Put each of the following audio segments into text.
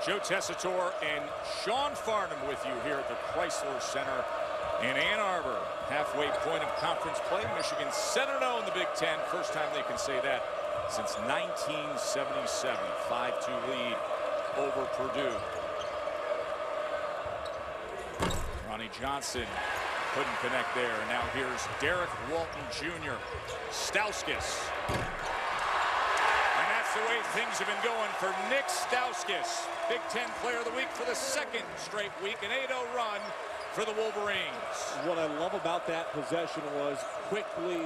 Joe Tessitore and Sean Farnham with you here at the Chrysler Center in Ann Arbor. Halfway point of conference play. Michigan 7-0 in the Big Ten. First time they can say that since 1977. 5-2 lead over Purdue. Ronnie Johnson couldn't connect there. And now here's Derek Walton Jr. Stauskas. And that's the way things have been going for Nick Stauskas. Big Ten Player of the Week for the second straight week. An 8-0 run for the Wolverines. What I love about that possession was quickly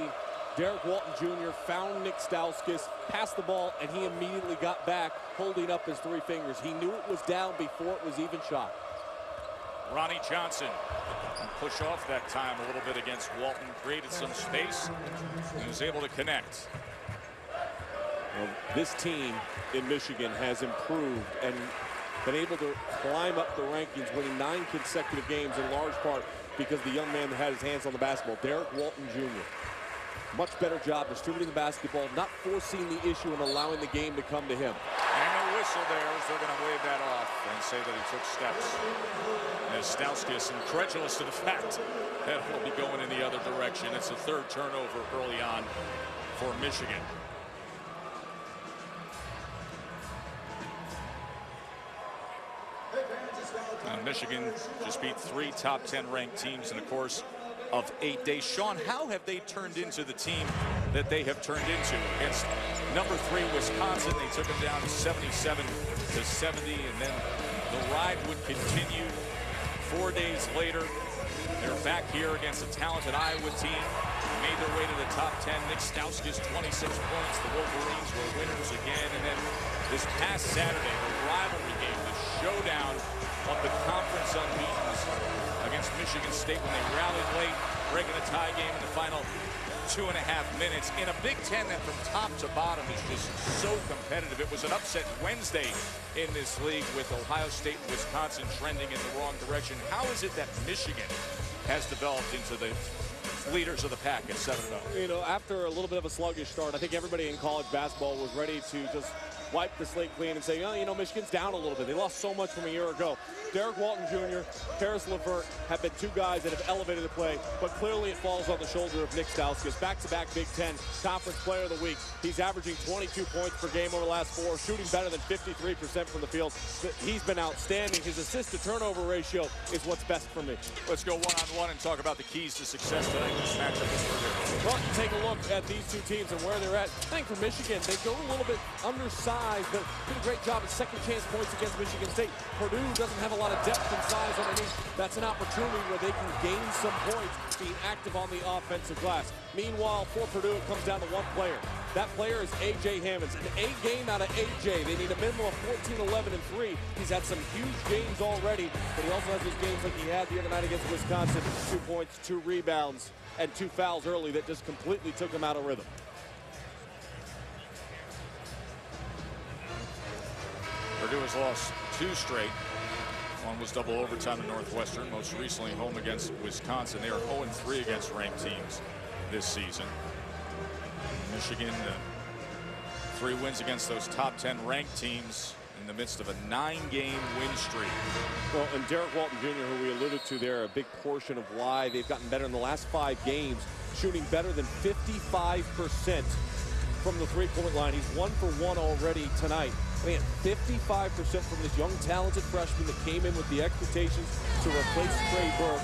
Derek Walton Jr. found Nick Stauskas, passed the ball, and he immediately got back, holding up his three fingers. He knew it was down before it was even shot. Ronnie Johnson push off that time a little bit against Walton, created some space, and was able to connect. Well, this team in Michigan has improved and been able to climb up the rankings, winning 9 consecutive games in large part because the young man that had his hands on the basketball, Derek Walton Jr. Much better job distributing the basketball, not forcing the issue and allowing the game to come to him. And the whistle there as they're going to wave that off and say that he took steps. As Stauskas, incredulous to the fact that he'll be going in the other direction. It's a third turnover early on for Michigan. Michigan just beat 3 top 10 ranked teams in the course of 8 days. Sean, how have they turned into the team that they have turned into? Against number 3 Wisconsin, they took them down 77-70, and then the ride would continue. 4 days later, they're back here against a talented Iowa team. Made their way to the top 10. Nick Stauskas, 26 points. The Wolverines were winners again. And then this past Saturday, the rivalry game, the showdown of the conference unbeatens against Michigan State when they rallied late, breaking a tie game in the final 2.5 minutes in a Big Ten that from top to bottom is just so competitive. It was an upset Wednesday in this league with Ohio State and Wisconsin trending in the wrong direction. How is it that Michigan has developed into the leaders of the pack at 7-0? You know, after a little bit of a sluggish start, I think everybody in college basketball was ready to just wipe the slate clean and say, oh, you know, Michigan's down a little bit. They lost so much from a year ago. Derek Walton Jr., Karis LeVert have been 2 guys that have elevated the play, but clearly it falls on the shoulder of Nick Stauskas. Back-to-back Big Ten Conference Player of the Week. He's averaging 22 points per game over the last 4, shooting better than 53% from the field. He's been outstanding. His assist-to-turnover ratio is what's best for me. Let's go one-on-one and talk about the keys to success tonight in this matchup with Purdue. Well, take a look at these 2 teams and where they're at. I think for Michigan, they go a little bit undersized, but did a great job at second-chance points against Michigan State. Purdue doesn't have a lot of depth and size underneath. That's an opportunity where they can gain some points being active on the offensive glass. Meanwhile, for Purdue, it comes down to 1 player. That player is A.J. Hammonds. An A game out of A.J. They need a minimum of 14, 11, and 3. He's had some huge games already, but he also has those games like he had the other night against Wisconsin. 2 points, 2 rebounds, and 2 fouls early that just completely took him out of rhythm. Purdue has lost 2 straight. One was double overtime to Northwestern, most recently home against Wisconsin. They are 0-3 against ranked teams this season. Michigan, 3 wins against those top 10 ranked teams in the midst of a 9-game win streak. Well, and Derek Walton Jr., who we alluded to there, a big portion of why they've gotten better in the last 5 games, shooting better than 55% from the 3-point line. He's 1 for 1 already tonight. Man, 55% from this young, talented freshman that came in with the expectations to replace Trey Burke.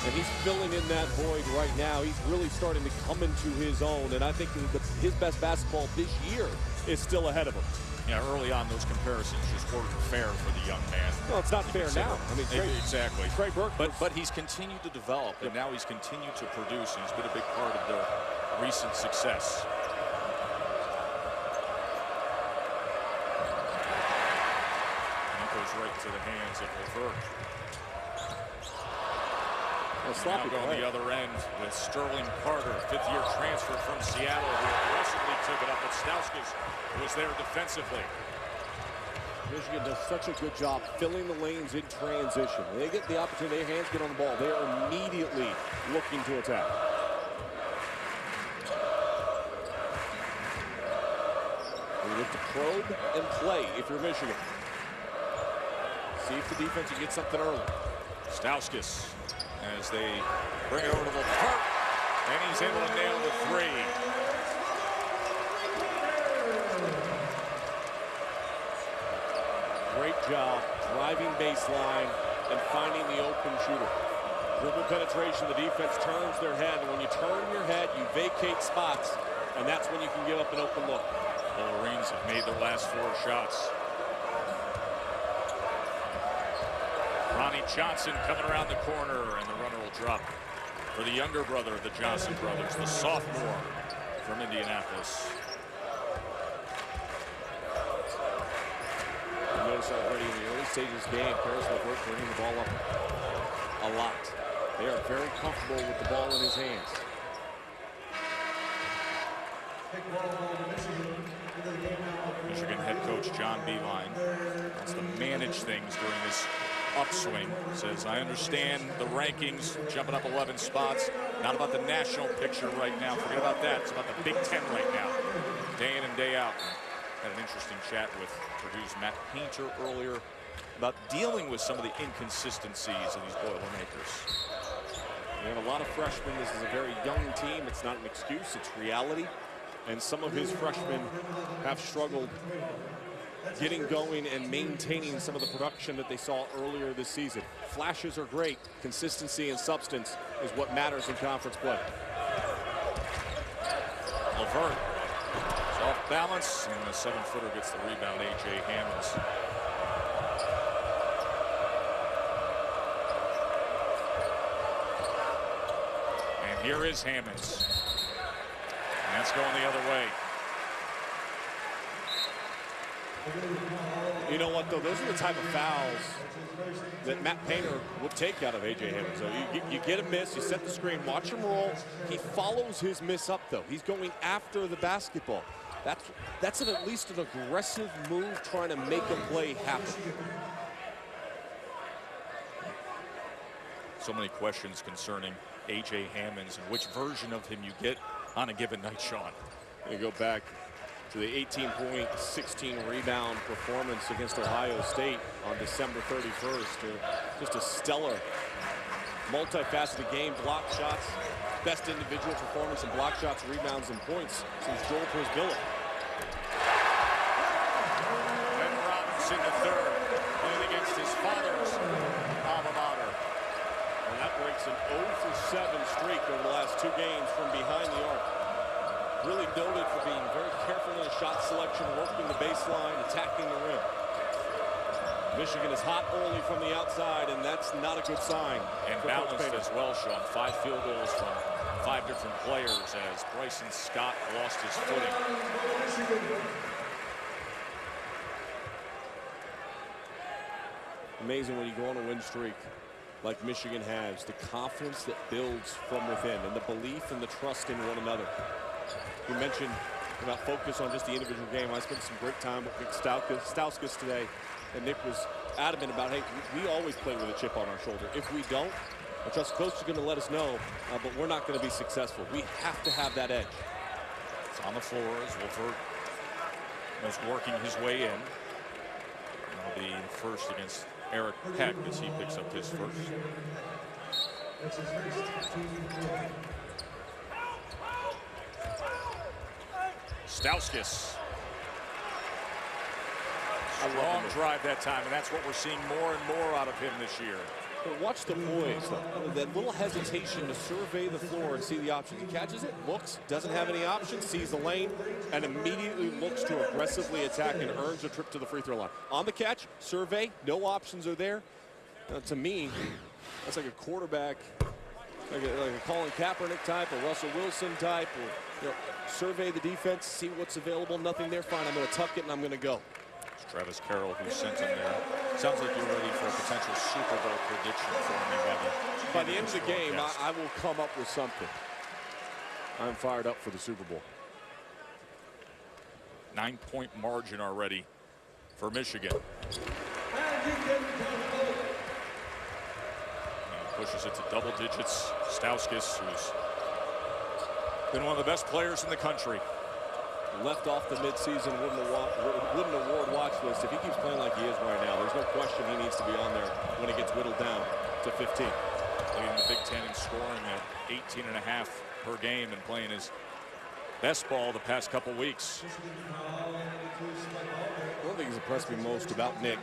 And he's filling in that void right now. He's really starting to come into his own. And I think his best basketball this year is still ahead of him. Yeah, early on, those comparisons just weren't fair for the young man. Well, it's not fair now. I mean, exactly. Trey Burke. But he's continued to develop, and now he's continued to produce. And he's been a big part of their recent success. Right to the hands of LeVert. Now going the other end with Sterling Carter, 5th-year transfer from Seattle, who aggressively took it up, but Stauskas was there defensively. Michigan does such a good job filling the lanes in transition. When they get the opportunity, their hands get on the ball, they are immediately looking to attack. We look to probe and play if you're Michigan. See if the defense can get something early. Stauskas as they bring it over to Levert, and he's able to nail the three. Great job driving baseline and finding the open shooter. Dribble penetration, the defense turns their head, and when you turn your head, you vacate spots, and that's when you can give up an open look. The Wolverines have made their last 4 shots. Ronnie Johnson coming around the corner, and the runner will drop for the younger brother of the Johnson brothers, the sophomore from Indianapolis. You notice already in the early stages of the game, Paris Levert bringing the ball up a lot. They are very comfortable with the ball in his hands. Michigan head coach John Beilein wants to manage things during this upswing. Says, I understand the rankings jumping up 11 spots. Not about the national picture right now. Forget about that. It's about the Big Ten right now. Day in and day out. Had an interesting chat with Purdue's Matt Painter earlier about dealing with some of the inconsistencies of these Boilermakers. They have a lot of freshmen. This is a very young team. It's not an excuse, it's reality. And some of his freshmen have struggled getting going and maintaining some of the production that they saw earlier this season. Flashes are great. Consistency and substance is what matters in conference play. Levert is off balance, and the 7-footer gets the rebound, A.J. Hammonds. And here is Hammonds. And that's going the other way. You know what, though? Those are the type of fouls that Matt Painter would take out of A.J. Hammonds. So you get a miss, you set the screen, watch him roll. He follows his miss up, though. He's going after the basketball. That's at least an aggressive move trying to make a play happen. So many questions concerning A.J. Hammonds and which version of him you get on a given night, Sean. You go back to the 18-point, 16-rebound performance against Ohio State on December 31st. Just a stellar, multifaceted game. Block shots, best individual performance in block shots, rebounds, and points since Joel Prisbilla. Ben Robinson III, playing against his father's alma mater. And that breaks an 0-for-7 streak over the last 2 games from behind the arc. Really noted for being very careful in his shot selection, working the baseline, attacking the rim. Michigan is hot early from the outside, and that's not a good sign. And balanced as well, Sean. 5 field goals from 5 different players as Bryson Scott lost his footing. Amazing when you go on a win streak like Michigan has, the confidence that builds from within and the belief and the trust in one another. You mentioned about focus on just the individual game. I spent some great time with Nick Stauskas today, and Nick was adamant about, hey, we always play with a chip on our shoulder. If we don't, I trust the coach is going to let us know, but we're not going to be successful. We have to have that edge. It's on the floor as Wolford is working his way in. That'll be first against Eric Peck as he picks up his first. Stauskas. Strong drive that time, and that's what we're seeing more and more out of him this year. But watch the poise, though. That little hesitation to survey the floor and see the options. He catches it, looks, doesn't have any options, sees the lane, and immediately looks to aggressively attack and earns a trip to the free throw line. On the catch, survey, no options are there. To me, that's like a quarterback, like a Colin Kaepernick type, or Russell Wilson type, or survey the defense, see what's available, nothing there, fine, I'm going to tuck it and I'm going to go. It's Travis Carroll who sent him there. Sounds like you're ready for a potential Super Bowl prediction for me by the end of the game. I will come up with something. I'm fired up for the Super Bowl. 9-point margin already for Michigan. Pushes it to double digits. Stauskas, who's been one of the best players in the country. Left off the midseason, wouldn't award watch list, if he keeps playing like he is right now, there's no question he needs to be on there when it gets whittled down to 15. Leading the Big Ten in scoring at 18.5 per game and playing his best ball the past couple weeks. One thing that's impressed me most about Nick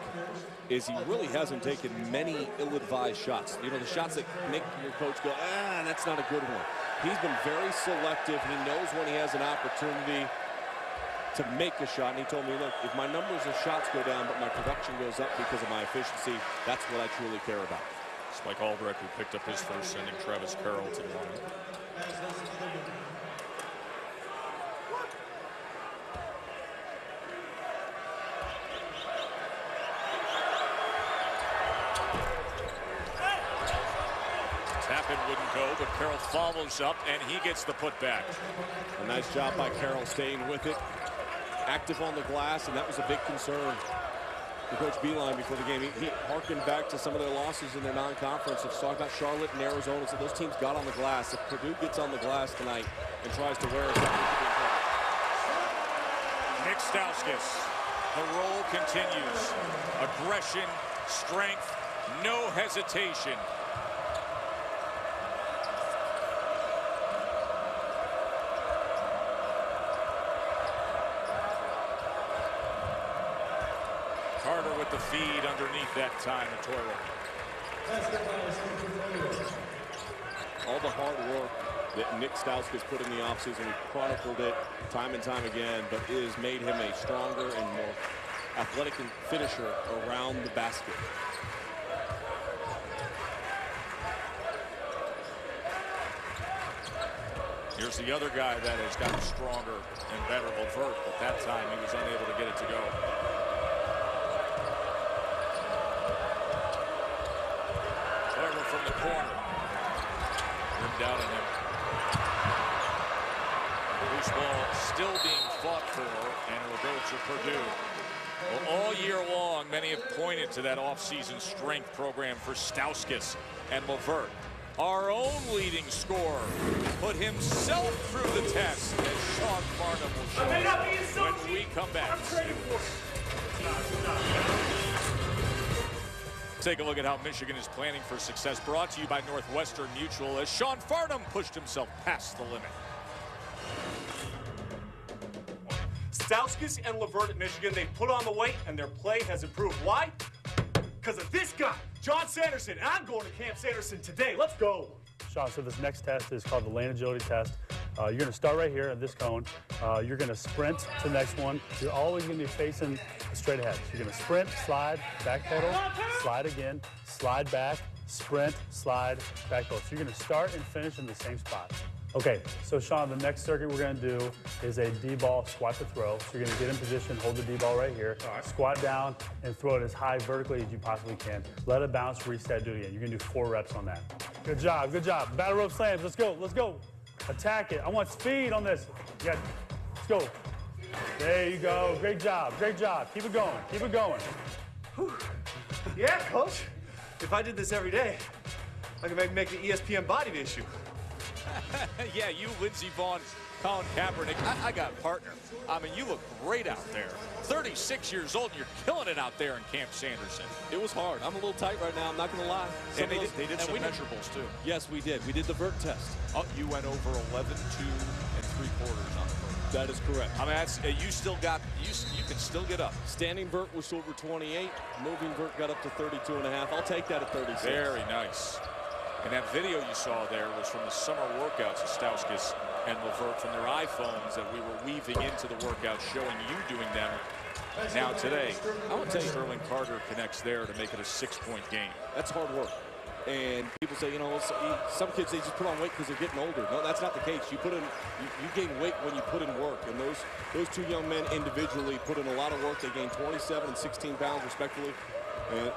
is he really hasn't taken many ill-advised shots. You know, the shots that make your coach go, that's not a good one. He's been very selective. He knows when he has an opportunity to make a shot. And he told me, look, if my numbers of shots go down, but my production goes up because of my efficiency, that's what I truly care about. Spike Albrecht, who picked up his first, sending Travis Carroll to the line. Tap-in wouldn't go, but Carroll follows up, and he gets the putback. A nice job by Carroll staying with it. Active on the glass, and that was a big concern for Coach Beeline before the game. He harkened back to some of their losses in their non-conference. Let's talk about Charlotte and Arizona. So those teams got on the glass. If Purdue gets on the glass tonight and tries to wear us out, Nick Stauskas, the roll continues. Aggression, strength, no hesitation. Carter with the feed underneath that time, Toro. All the hard work that Nick Stauskas put in the offseason, we chronicled it time and time again, but it has made him a stronger and more athletic finisher around the basket. Here's the other guy that has gotten stronger and better, Levert, but that time he was unable to get it to go. From the corner, rimmed out on him. Loose ball still being fought for, and it will go to Purdue. Well, all year long, many have pointed to that offseason strength program for Stauskas and Levert. Our own leading scorer put himself through the test, as Sean Farnham will show when we come back. Take a look at how Michigan is planning for success. Brought to you by Northwestern Mutual, as Sean Farnham pushed himself past the limit. Stauskas and Levert at Michigan, they've put on the weight and their play has improved. Why? Because of this guy, John Sanderson. And I'm going to Camp Sanderson today. Let's go. Sean, so this next test is called the lane agility test. You're going to start right here at this cone. You're going to sprint to the next one. You're always going to be facing straight ahead. So you're going to sprint, slide, back pedal, slide again, slide back, sprint, slide, back pedal. So you're going to start and finish in the same spot. Okay, so Sean, the next circuit we're going to do is a D-ball squat to throw. So you're going to get in position, hold the D-ball right here, squat down, and throw it as high vertically as you possibly can. Let it bounce, reset, do it again. You're going to do 4 reps on that. Good job, good job. Battle rope slams, let's go, let's go. Attack it. I want speed on this. Yeah, let's go. There you go. Great job, great job. Keep it going, keep it going. Whew. Yeah, Coach. If I did this every day, I could make the ESPN body issue. Yeah, you, Lindsey Vaughn, Colin Kaepernick. I got a partner. I mean, you look great out there. 36 years old, and you're killing it out there in Camp Sanderson. It was hard. I'm a little tight right now. I'm not going to lie. And they did some measurables, too. Yes, we did. We did the vert test. Oh, you went over 11, 2, and 3/4 on the vert. That is correct. I mean, that's, you still got, you can still get up. Standing vert was over 28. Moving vert got up to 32.5. I'll take that at 36. Very nice. And that video you saw there was from the summer workouts of Stauskas and Levert from their iPhones that we were weaving into the workouts, showing you doing them now today. I want to tell you, Sterling Carter connects there to make it a 6-point game. That's hard work. And people say, you know, some kids, they just put on weight because they're getting older. No, that's not the case. You put in, you gain weight when you put in work. And those two young men individually put in a lot of work. They gained 27 and 16 pounds respectively.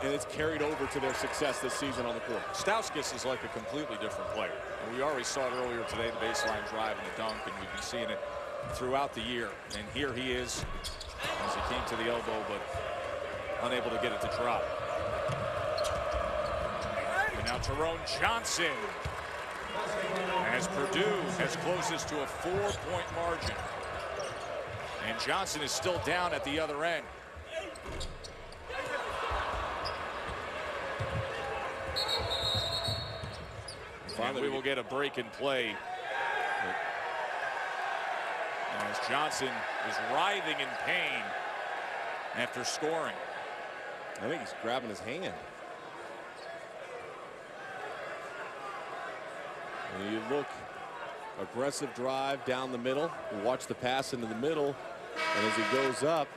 And it's carried over to their success this season on the court. Stauskas is like a completely different player. And we already saw it earlier today, the baseline drive and the dunk, and we've been seeing it throughout the year. And here he is as he came to the elbow, but unable to get it to drop. And now Tyrone Johnson, as Purdue has closed this to a 4-point margin. And Johnson is still down at the other end. And we will get a break in play. As Johnson is writhing in pain after scoring. I think he's grabbing his hand. And you look, aggressive drive down the middle. You watch the pass into the middle, and as he goes up,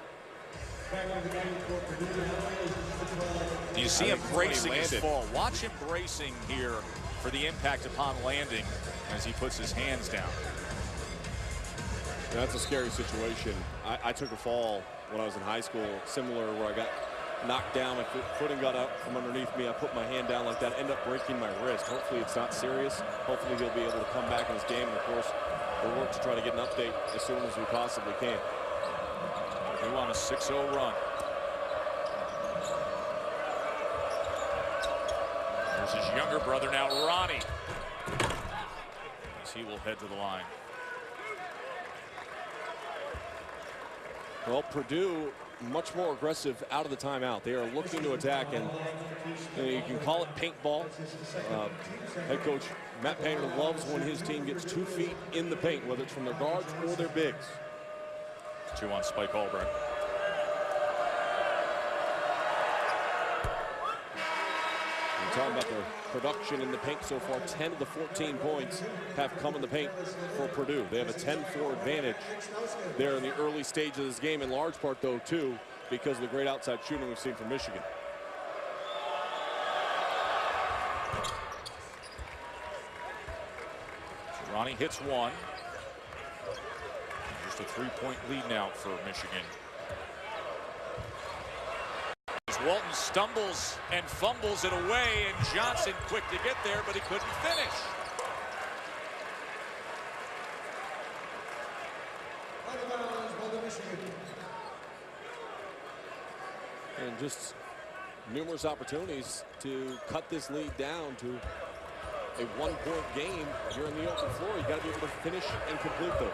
you see him bracing his fall. Watch him bracing here for the impact upon landing as he puts his hands down. That's a scary situation. I took a fall when I was in high school, similar, where I got knocked down. My footing got up from underneath me. I put my hand down like that, end up breaking my wrist. Hopefully it's not serious. Hopefully he'll be able to come back in this game. And of course, we'll work to try to get an update as soon as we possibly can. We want a 6-0 run. There's his younger brother now, Ronnie. As he will head to the line. Well, Purdue much more aggressive out of the timeout. They are looking to attack, and you can call it paintball. Head coach Matt Painter loves when his team gets 2 feet in the paint, whether it's from their guards or their bigs. 2 on Spike Albright. We're talking about the production in the paint so far. 10 of the 14 points have come in the paint for Purdue. They have a 10-4 advantage there in the early stage of this game, in large part, though, too, because of the great outside shooting we've seen from Michigan. So Ronnie hits one. Just a 3-point lead now for Michigan. Walton stumbles and fumbles it away, and Johnson quick to get there, but he couldn't finish. And just numerous opportunities to cut this lead down to a 1-point game. You're in the open floor. You got to be able to finish and complete those.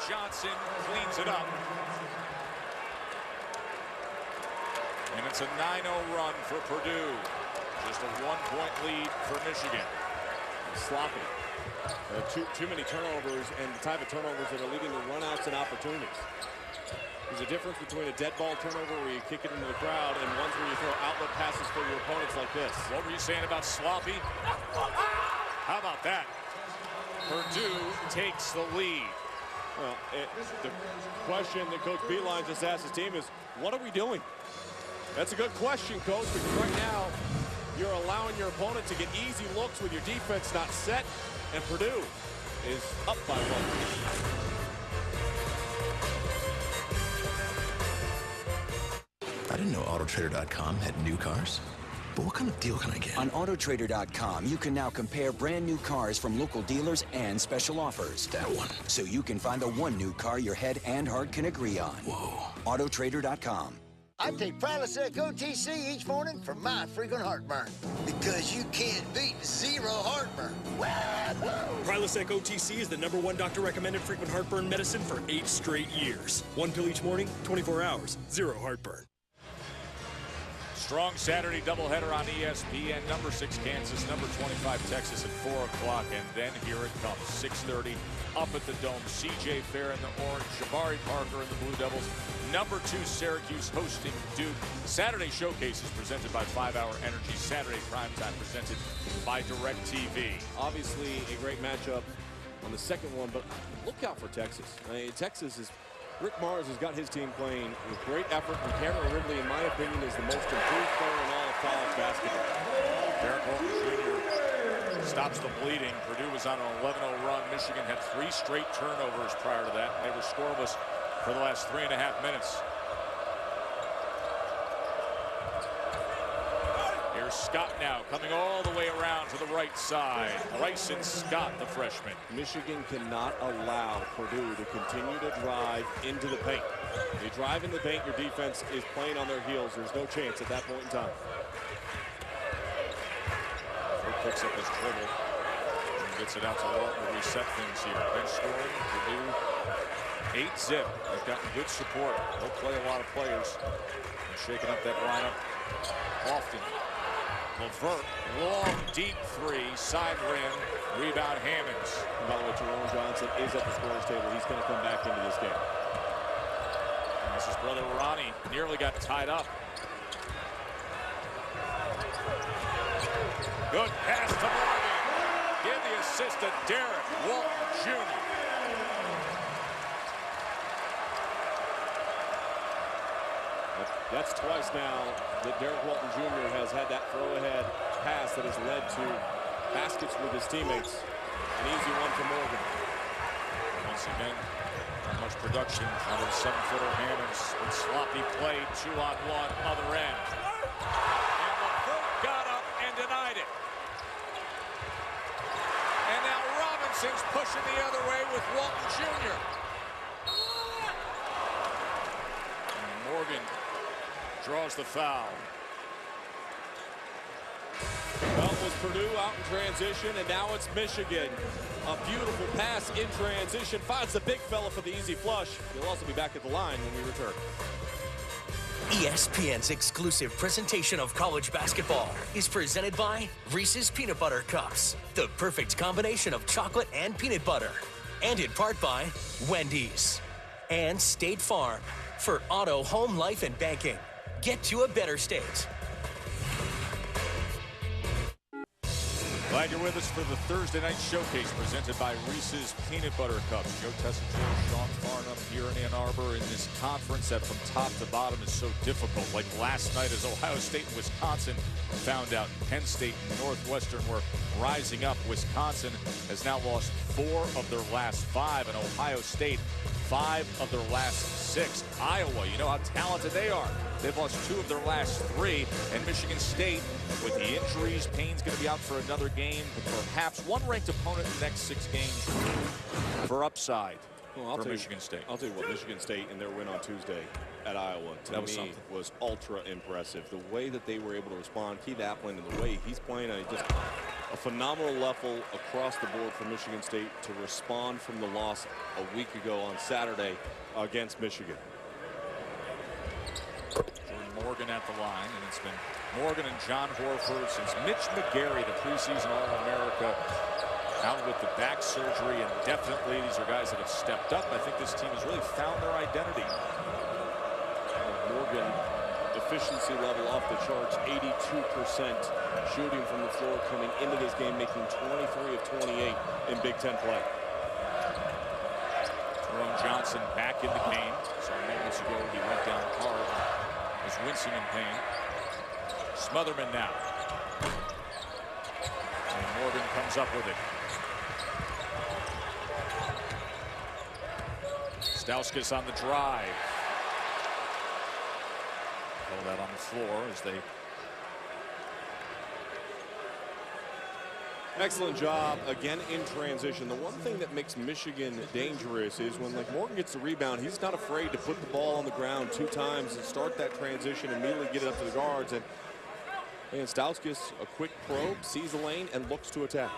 Johnson cleans it up. And it's a 9-0 run for Purdue. Just a 1-point lead for Michigan. Sloppy. Too many turnovers, and the type of turnovers that are leading to runouts and opportunities. There's a difference between a dead ball turnover where you kick it into the crowd and ones where you throw outlet passes for your opponents like this. What were you saying about sloppy? How about that? Purdue takes the lead. Well, the question that Coach Beilein just asked his team is, what are we doing? That's a good question, Coach, because right now you're allowing your opponent to get easy looks with your defense not set, and Purdue is up by 1. I didn't know Autotrader.com had new cars. But what kind of deal can I get? On Autotrader.com, you can now compare brand new cars from local dealers and special offers. That one. So you can find the one new car your head and heart can agree on. Whoa. Autotrader.com. I take Prilosec OTC each morning for my frequent heartburn. Because you can't beat zero heartburn. Prilosec OTC is the #1 doctor-recommended frequent heartburn medicine for 8 straight years. 1 pill each morning, 24 hours, zero heartburn. Strong Saturday doubleheader on ESPN. Number 6 Kansas, number 25 Texas at 4 o'clock, and then here it comes, 6:30 up at the Dome. C.J. Fair in the orange, Jabari Parker in the Blue Devils. Number 2 Syracuse hosting Duke. Saturday showcase is presented by 5 Hour Energy. Saturday primetime presented by DirecTV. Obviously a great matchup on the second one, but look out for Texas. I mean, Texas is. Rick Mars has got his team playing with great effort, and Cameron Ridley, in my opinion, is the most improved player in all of college basketball. Derek Holton Jr. stops the bleeding. Purdue was on an 11-0 run. Michigan had 3 straight turnovers prior to that. They were scoreless for the last 3.5 minutes. Here's Scott now, coming all the way around to the right side. Bryson Scott, the freshman. Michigan cannot allow Purdue to continue to drive into the paint. If you drive in the paint, your defense is playing on their heels. There's no chance at that point in time. He picks up his dribble. Gets it out to Walton to reset things here. Bench scoring, Purdue 8-zip. They've gotten good support. They'll play a lot of players. They're shaking up that lineup often. LeVert, long, deep three, side rim, rebound Hammonds. And by the way, Jerome Johnson is at the scorer's table. He's going to come back into this game. And this is brother Ronnie. Nearly got tied up. Good pass to Morgan. Give the assist to Derek Walton Jr. That's twice now that Derek Walton Jr. has had that throw-ahead pass that has led to baskets with his teammates. An easy one for Morgan. Once again, not much production out of the 7-footer Hammonds. With sloppy play, 2-on-1, other end. And LeVert got up and denied it. And now Robinson's pushing the other way with Walton Jr. And Morgan draws the foul. Well, it was Purdue out in transition, and now it's Michigan. A beautiful pass in transition. Finds the big fella for the easy flush. He'll also be back at the line when we return. ESPN's exclusive presentation of college basketball is presented by Reese's Peanut Butter Cups, the perfect combination of chocolate and peanut butter. And in part by Wendy's and State Farm for auto, home, life, and banking. Get to a better state. Glad you're with us for the Thursday night showcase presented by Reese's Peanut Butter Cups. Joe Tessitore, Sean Farnham here in Ann Arbor in this conference that from top to bottom is so difficult. Like last night as Ohio State and Wisconsin found out. Penn State and Northwestern were rising up. Wisconsin has now lost 4 of their last 5, and Ohio State 5 of their last 6. Iowa, you know how talented they are. They've lost 2 of their last 3. And Michigan State, with the injuries, Payne's going to be out for another game. Perhaps one ranked opponent in the next 6 games for upside for Michigan State. I'll tell you what, Michigan State and their win on Tuesday at Iowa, to me, was ultra impressive. The way that they were able to respond, Keith Appling, and the way he's playing, just a phenomenal level across the board for Michigan State to respond from the loss a week ago on Saturday against Michigan. Morgan at the line, and it's been Morgan and John Horford since Mitch McGary, the preseason All-America, out with the back surgery. And definitely these are guys that have stepped up. I think this team has really found their identity. Morgan, efficiency level off the charts, 82% shooting from the floor coming into this game, making 23 of 28 in Big Ten play. Jerome Johnson back in the game. So moments ago he went down hard. Was wincing in pain. Smotherman now. And Morgan comes up with it. Stauskas on the drive. Held that on the floor as they... Excellent job again in transition. The one thing that makes Michigan dangerous is when Morgan gets the rebound, he's not afraid to put the ball on the ground 2 times and start that transition, immediately get it up to the guards. And Stauskas, a quick probe, sees the lane and looks to attack.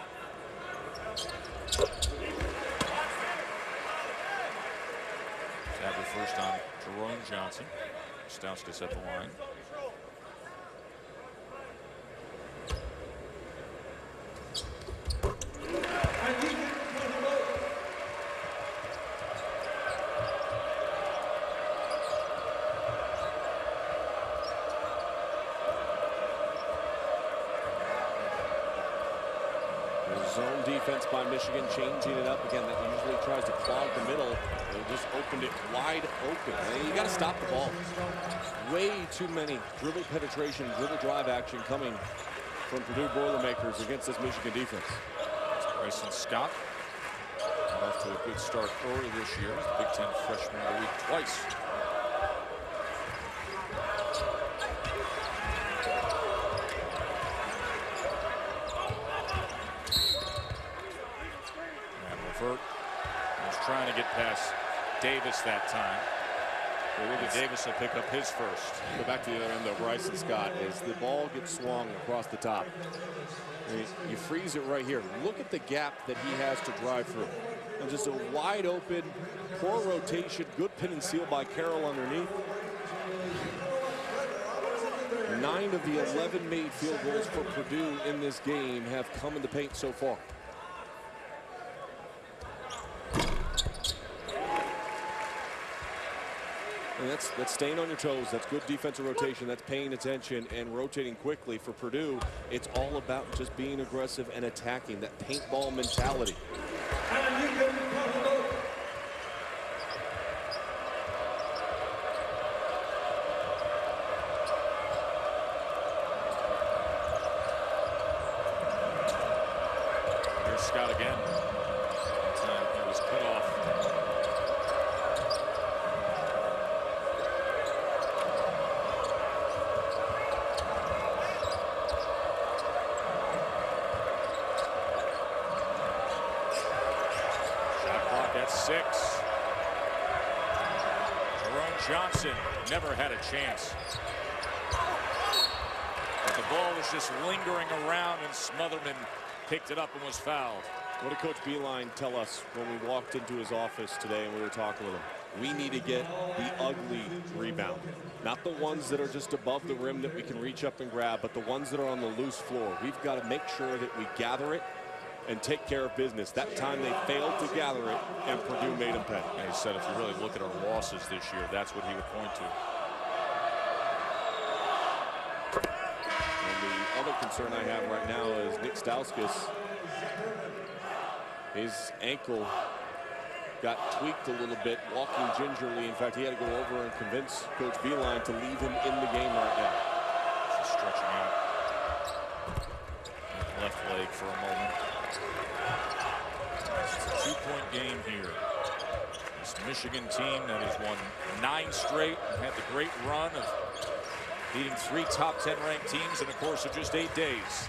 Tabler first on Jerome Johnson. Stauskas at the line. Zone defense by Michigan, changing it up again. That usually tries to clog the middle. They just opened it wide open. And you got to stop the ball. Way too many dribble penetration, dribble drive action coming from Purdue Boilermakers against this Michigan defense. Bryson Scott off to a good start early this year. Big Ten Freshman of the Week twice. And LeVert was trying to get past Davis that time. Davis will pick up his first. Go back to the other end of Bryson Scott as the ball gets swung across the top. You freeze it right here. Look at the gap that he has to drive through. And just a wide open, poor rotation, good pin and seal by Carroll underneath. 9 of the 11 made field goals for Purdue in this game have come in the paint so far. And that's staying on your toes. That's good defensive rotation. That's paying attention and rotating quickly. For Purdue, it's all about just being aggressive and attacking, that paintball mentality. Here's Scott again. That time he was cut off. That's 6. Jerome Johnson never had a chance. But the ball was just lingering around, and Smotherman picked it up and was fouled. What did Coach Beeline tell us when we walked into his office today and we were talking with him? We need to get the ugly rebound. Not the ones that are just above the rim that we can reach up and grab, but the ones that are on the loose floor. We've got to make sure that we gather it and take care of business. That time they failed to gather it, and Purdue made them pay. And he said if you really look at our losses this year, that's what he would point to. And the other concern I have right now is Nick Stauskas. His ankle got tweaked a little bit, walking gingerly. In fact, he had to go over and convince Coach Beeline to leave him in the game right now. Just stretching out. Left leg for a moment. It's a 2-point game here. This Michigan team that has won 9 straight and had the great run of beating 3 top 10 ranked teams in the course of just 8 days.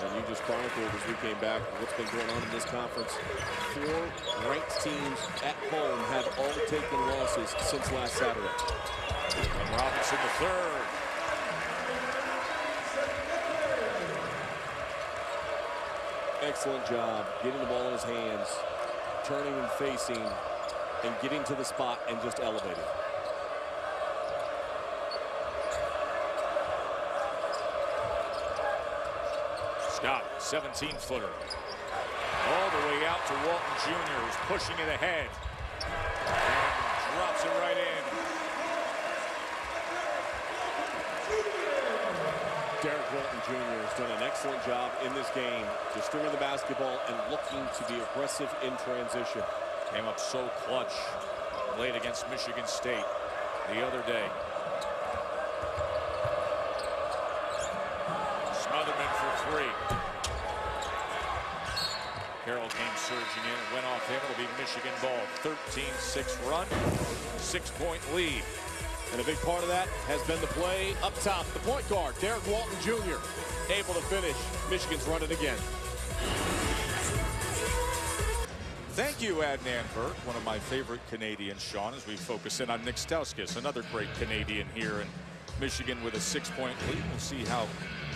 And you just chronicled as we came back what's been going on in this conference. 4 ranked teams at home have all taken losses since last Saturday. And Robinson the third. Excellent job getting the ball in his hands, turning and facing, and getting to the spot and just elevating. Scott, 17-footer. All the way out to Walton Jr., who's pushing it ahead. And drops it right in. Derek Walton Jr. has done an excellent job in this game, distributing the basketball and looking to be aggressive in transition. Came up so clutch late against Michigan State the other day. Smotherman for 3. Carroll came surging in and went off him. It'll be Michigan ball. 13-6 run, 6-point lead. And a big part of that has been the play up top. The point guard, Derek Walton Jr., able to finish. Michigan's running again. Thank you, Adnan Burke, one of my favorite Canadians, Sean, as we focus in on Nick Stauskas, another great Canadian here in Michigan with a 6-point lead. We'll see how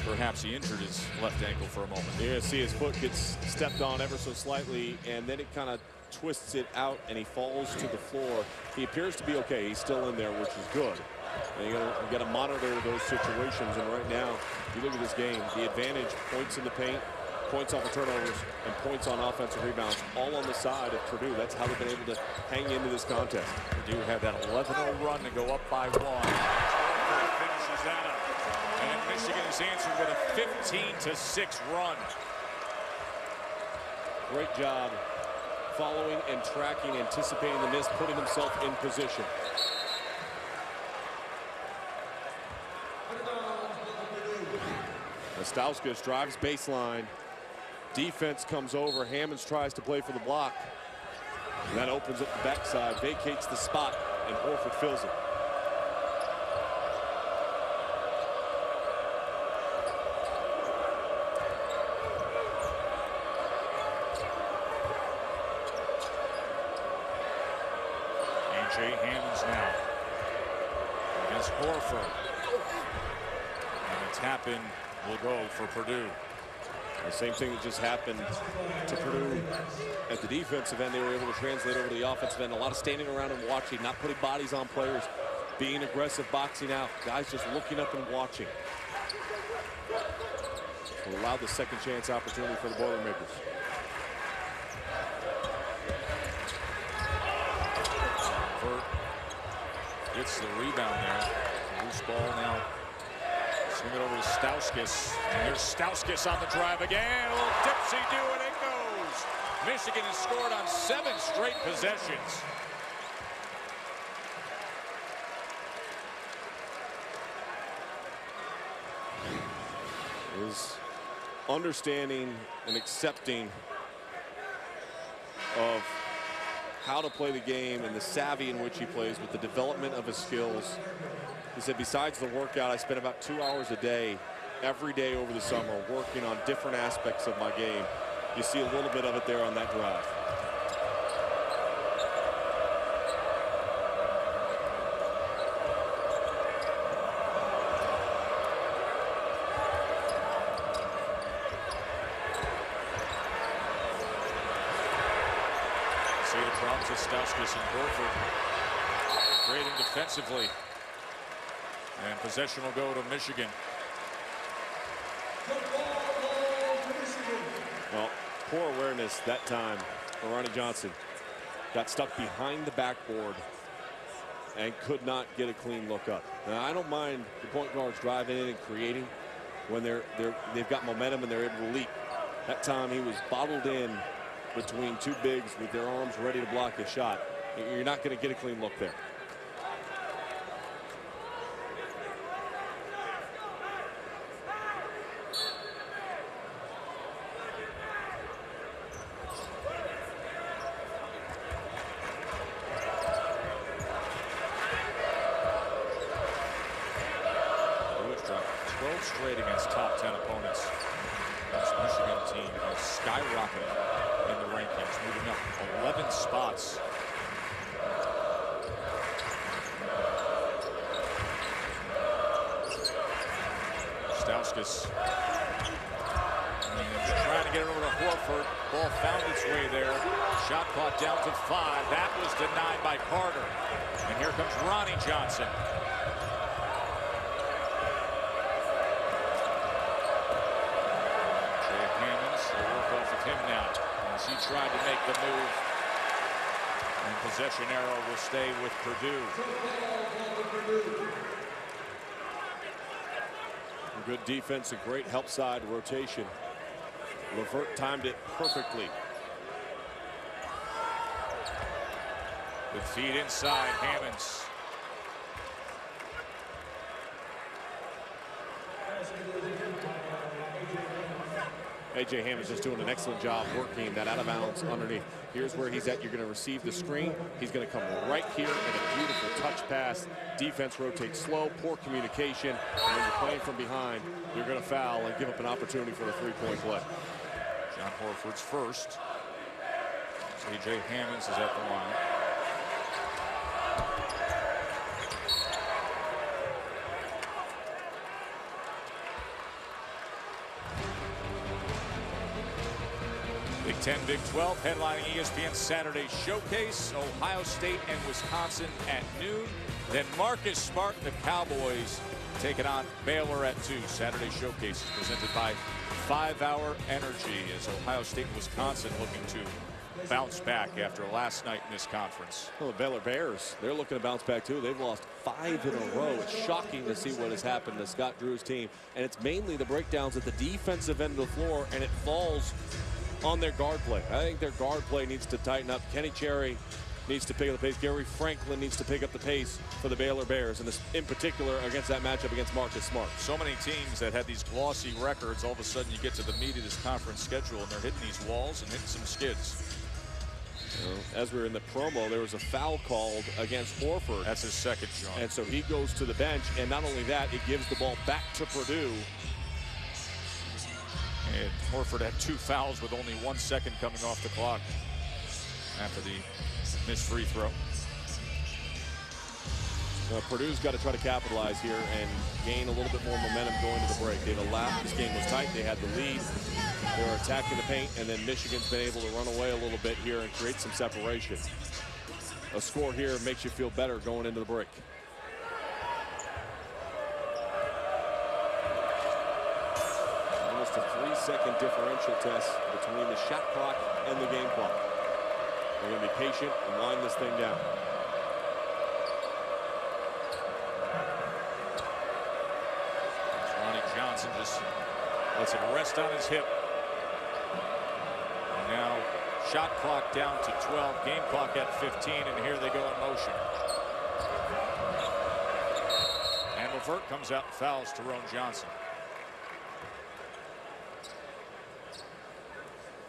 perhaps he injured his left ankle for a moment. Yeah, see his foot gets stepped on ever so slightly, and then it kind of twists it out, and he falls to the floor. He appears to be okay. He's still in there, which is good. And you got to monitor those situations. And right now, if you look at this game, the advantage, points in the paint, points off of turnovers, and points on offensive rebounds, all on the side of Purdue. That's how they've been able to hang into this contest. Purdue had that 11-0 run to go up by 1. Finishes that up. And Michigan has answered with a 15-6 run. Great job following and tracking, anticipating the miss, putting himself in position. Stauskas drives baseline. Defense comes over. Hammonds tries to play for the block. And that opens up the backside, vacates the spot, and Horford fills it. Jay Hammonds now against Horford. And a tap in will go for Purdue. The same thing that just happened to Purdue at the defensive end. They were able to translate over to the offensive end. A lot of standing around and watching, not putting bodies on players, being aggressive, boxing out. Guys just looking up and watching. Will allow the second chance opportunity for the Boilermakers. Gets the rebound there. Loose ball now. Swing it over to Stauskas. And here's Stauskas on the drive again. A little dipsy-do, and it goes. Michigan has scored on 7 straight possessions. His understanding and accepting of how to play the game and the savvy in which he plays with the development of his skills. He said, besides the workout, I spent about 2 hours a day, every day over the summer, working on different aspects of my game. You see a little bit of it there on that drive. See the problems with Stauskas and Horford. Grading defensively. And possession will go to Michigan. Well, poor awareness that time for Ronnie Johnson. Got stuck behind the backboard and could not get a clean look up. Now, I don't mind the point guards driving in and creating when they've got momentum and they're able to leap. That time he was bottled in between two bigs with their arms ready to block a shot. You're not going to get a clean look there. Straight against top 10 opponents. This Michigan team has skyrocketed in the rankings, moving up 11 spots. Stauskas trying to get it over to Horford. Ball found its way there. Shot clock down to 5. That was denied by Carter. And here comes Ronnie Johnson. Him now as he tried to make the move, and possession arrow will stay with Purdue. Good defense and great help side rotation. Levert timed it perfectly. With feet inside, Hammonds. A.J. Hammonds just doing an excellent job working that out of bounds underneath. Here's where he's at. You're going to receive the screen. He's going to come right here and a beautiful touch pass. Defense rotates slow, poor communication. And when you're playing from behind, you're going to foul and give up an opportunity for a three-point play. John Horford's first. A.J. Hammonds is at the line. Big 10, Big 12, headlining ESPN Saturday Showcase. Ohio State and Wisconsin at noon. Then Marcus Smart and the Cowboys taking on Baylor at 2. Saturday Showcase is presented by 5 Hour Energy as Ohio State and Wisconsin looking to bounce back after last night in this conference. Well, the Baylor Bears, they're looking to bounce back too. They've lost 5 in a row. It's shocking to see what has happened to Scott Drew's team. And it's mainly the breakdowns at the defensive end of the floor, and it falls on their guard play. I think their guard play needs to tighten up. Kenny Cherry needs to pick up the pace. Gary Franklin needs to pick up the pace for the Baylor Bears, and this in particular against that matchup against Marcus Smart. So many teams that had these glossy records, all of a sudden you get to the meat of this conference schedule and they're hitting these walls and hitting some skids. As we were in the promo, there was a foul called against Horford. That's his second, John. And so he goes to the bench, and not only that, it gives the ball back to Purdue. And Horford had 2 fouls with only 1 second coming off the clock after the missed free throw. Purdue's got to try to capitalize here and gain a little bit more momentum going to the break. They've allowed, this game was tight. They had the lead. They were attacking the paint, and then Michigan's been able to run away a little bit here and create some separation. A score here makes you feel better going into the break. Almost a 3-second differential test between the shot clock and the game clock. They're going to be patient and wind this thing down. Johnson just lets it rest on his hip. And now shot clock down to 12, game clock at 15, and here they go in motion. And LeVert comes out and fouls Tyrone Johnson.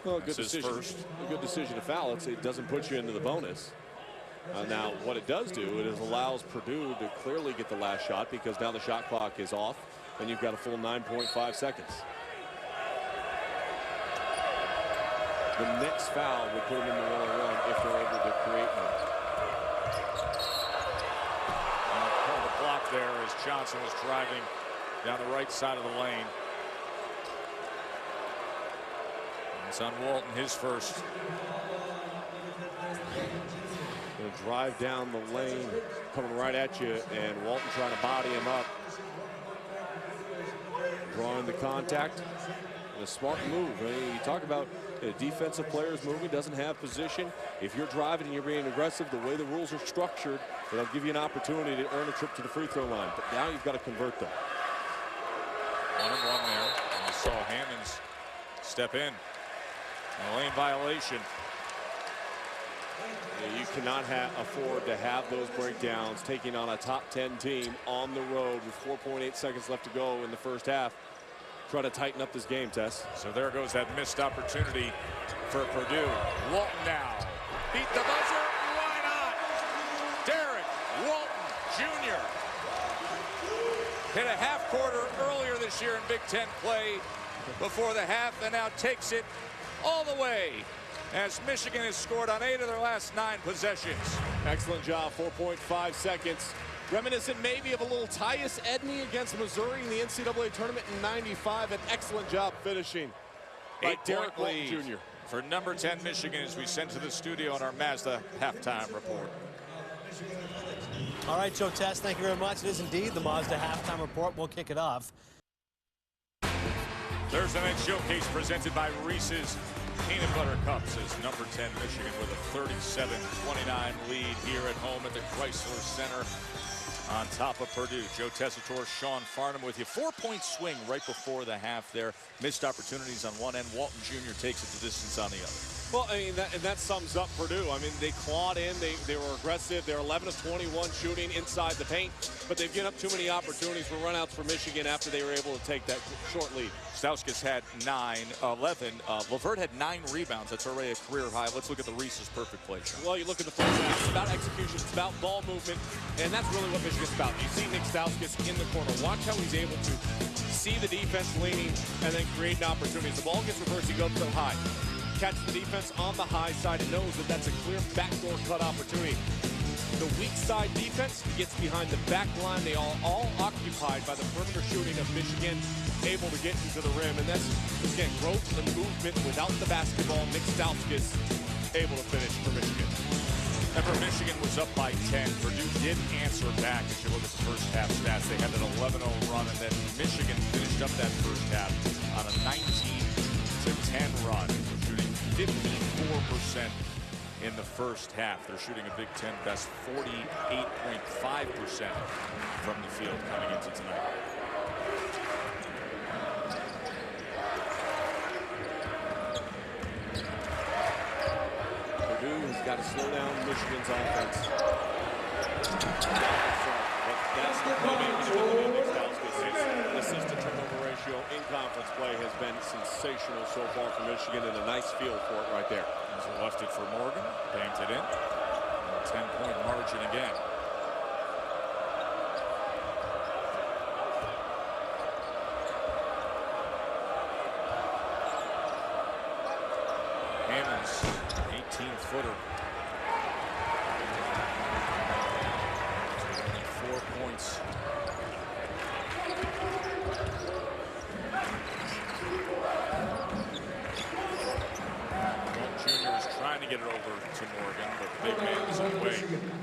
Well, good decision. A good decision to foul. It doesn't put you into the bonus. Now, what it does do, it allows Purdue to clearly get the last shot because now the shot clock is off. And you've got a full 9.5 seconds. The next foul would put them in the 1-on-1 if they're able to create one. And the block there as Johnson was driving down the right side of the lane. It's on Walton, his first. Going to drive down the lane, coming right at you, and Walton trying to body him up. Drawing the contact, and a smart move. I mean, you talk about a defensive player's moving, doesn't have position. If you're driving and you're being aggressive, the way the rules are structured, it'll give you an opportunity to earn a trip to the free throw line. But now you've got to convert them. 1-on-1 there. And you saw Hammonds step in. A lane violation. You cannot afford to have those breakdowns taking on a top 10 team on the road with 4.8 seconds left to go in the first half. Try to tighten up this game, Tess. So there goes that missed opportunity for Purdue. Walton now. Beat the buzzer. Why not? Derek Walton Jr. hit a half quarter earlier this year in Big Ten play before the half, and now takes it all the way as Michigan has scored on 8 of their last 9 possessions. Excellent job, 4.5 seconds. Reminiscent maybe of a little Tyus Edney against Missouri in the NCAA tournament in '95. An excellent job finishing by Derek Walton Jr. For number 10 Michigan as we send to the studio on our Mazda halftime report. All right, Joe Tess, thank you very much. It is indeed the Mazda halftime report. We'll kick it off. There's the next showcase presented by Reese's Peanut Butter Cups as number 10 Michigan with a 37-29 lead here at home at the Chrysler Center on top of Purdue. Joe Tessitore, Sean Farnham with you. 4-point swing right before the half there. Missed opportunities on one end. Walton Jr. takes it the distance on the other. Well, I mean, that sums up Purdue. I mean, they clawed in. They were aggressive. They're 11 of 21 shooting inside the paint, but they've given up too many opportunities for runouts for Michigan after they were able to take that short lead. Stauskas had 11. LeVert had 9 rebounds. That's already a career high. Let's look at the Reese's perfect play. Well, you look at the first half. It's about execution. It's about ball movement, and that's really what Michigan's about. You see Nick Stauskas in the corner. Watch how he's able to see the defense leaning and then create an opportunity. As the ball gets reversed, he goes so high. Catch the defense on the high side and knows that that's a clear backdoor cut opportunity. The weak side defense gets behind the back line. They are all occupied by the perimeter shooting of Michigan, able to get into the rim. And that's, again, growth and movement without the basketball. Nick Stauskas able to finish for Michigan. Remember, Michigan was up by 10. Purdue did answer back. As you look at the first half stats, they had an 11-0 run, and then Michigan finished up that first half on a 19-10 run. 54% in the first half. They're shooting a Big Ten best 48.5% from the field coming into tonight. Purdue has got to slow down Michigan's offense. That's the playmaking ability of Stauskas. Assist to turnover ratio in conference play has been sensational so far for Michigan, and a nice feel for it right there. As he left it for Morgan, banked it in. 10-point margin again. Hammonds, 18-footer. 4 points. Jr. is trying to get it over to Morgan, but the big man is in the way.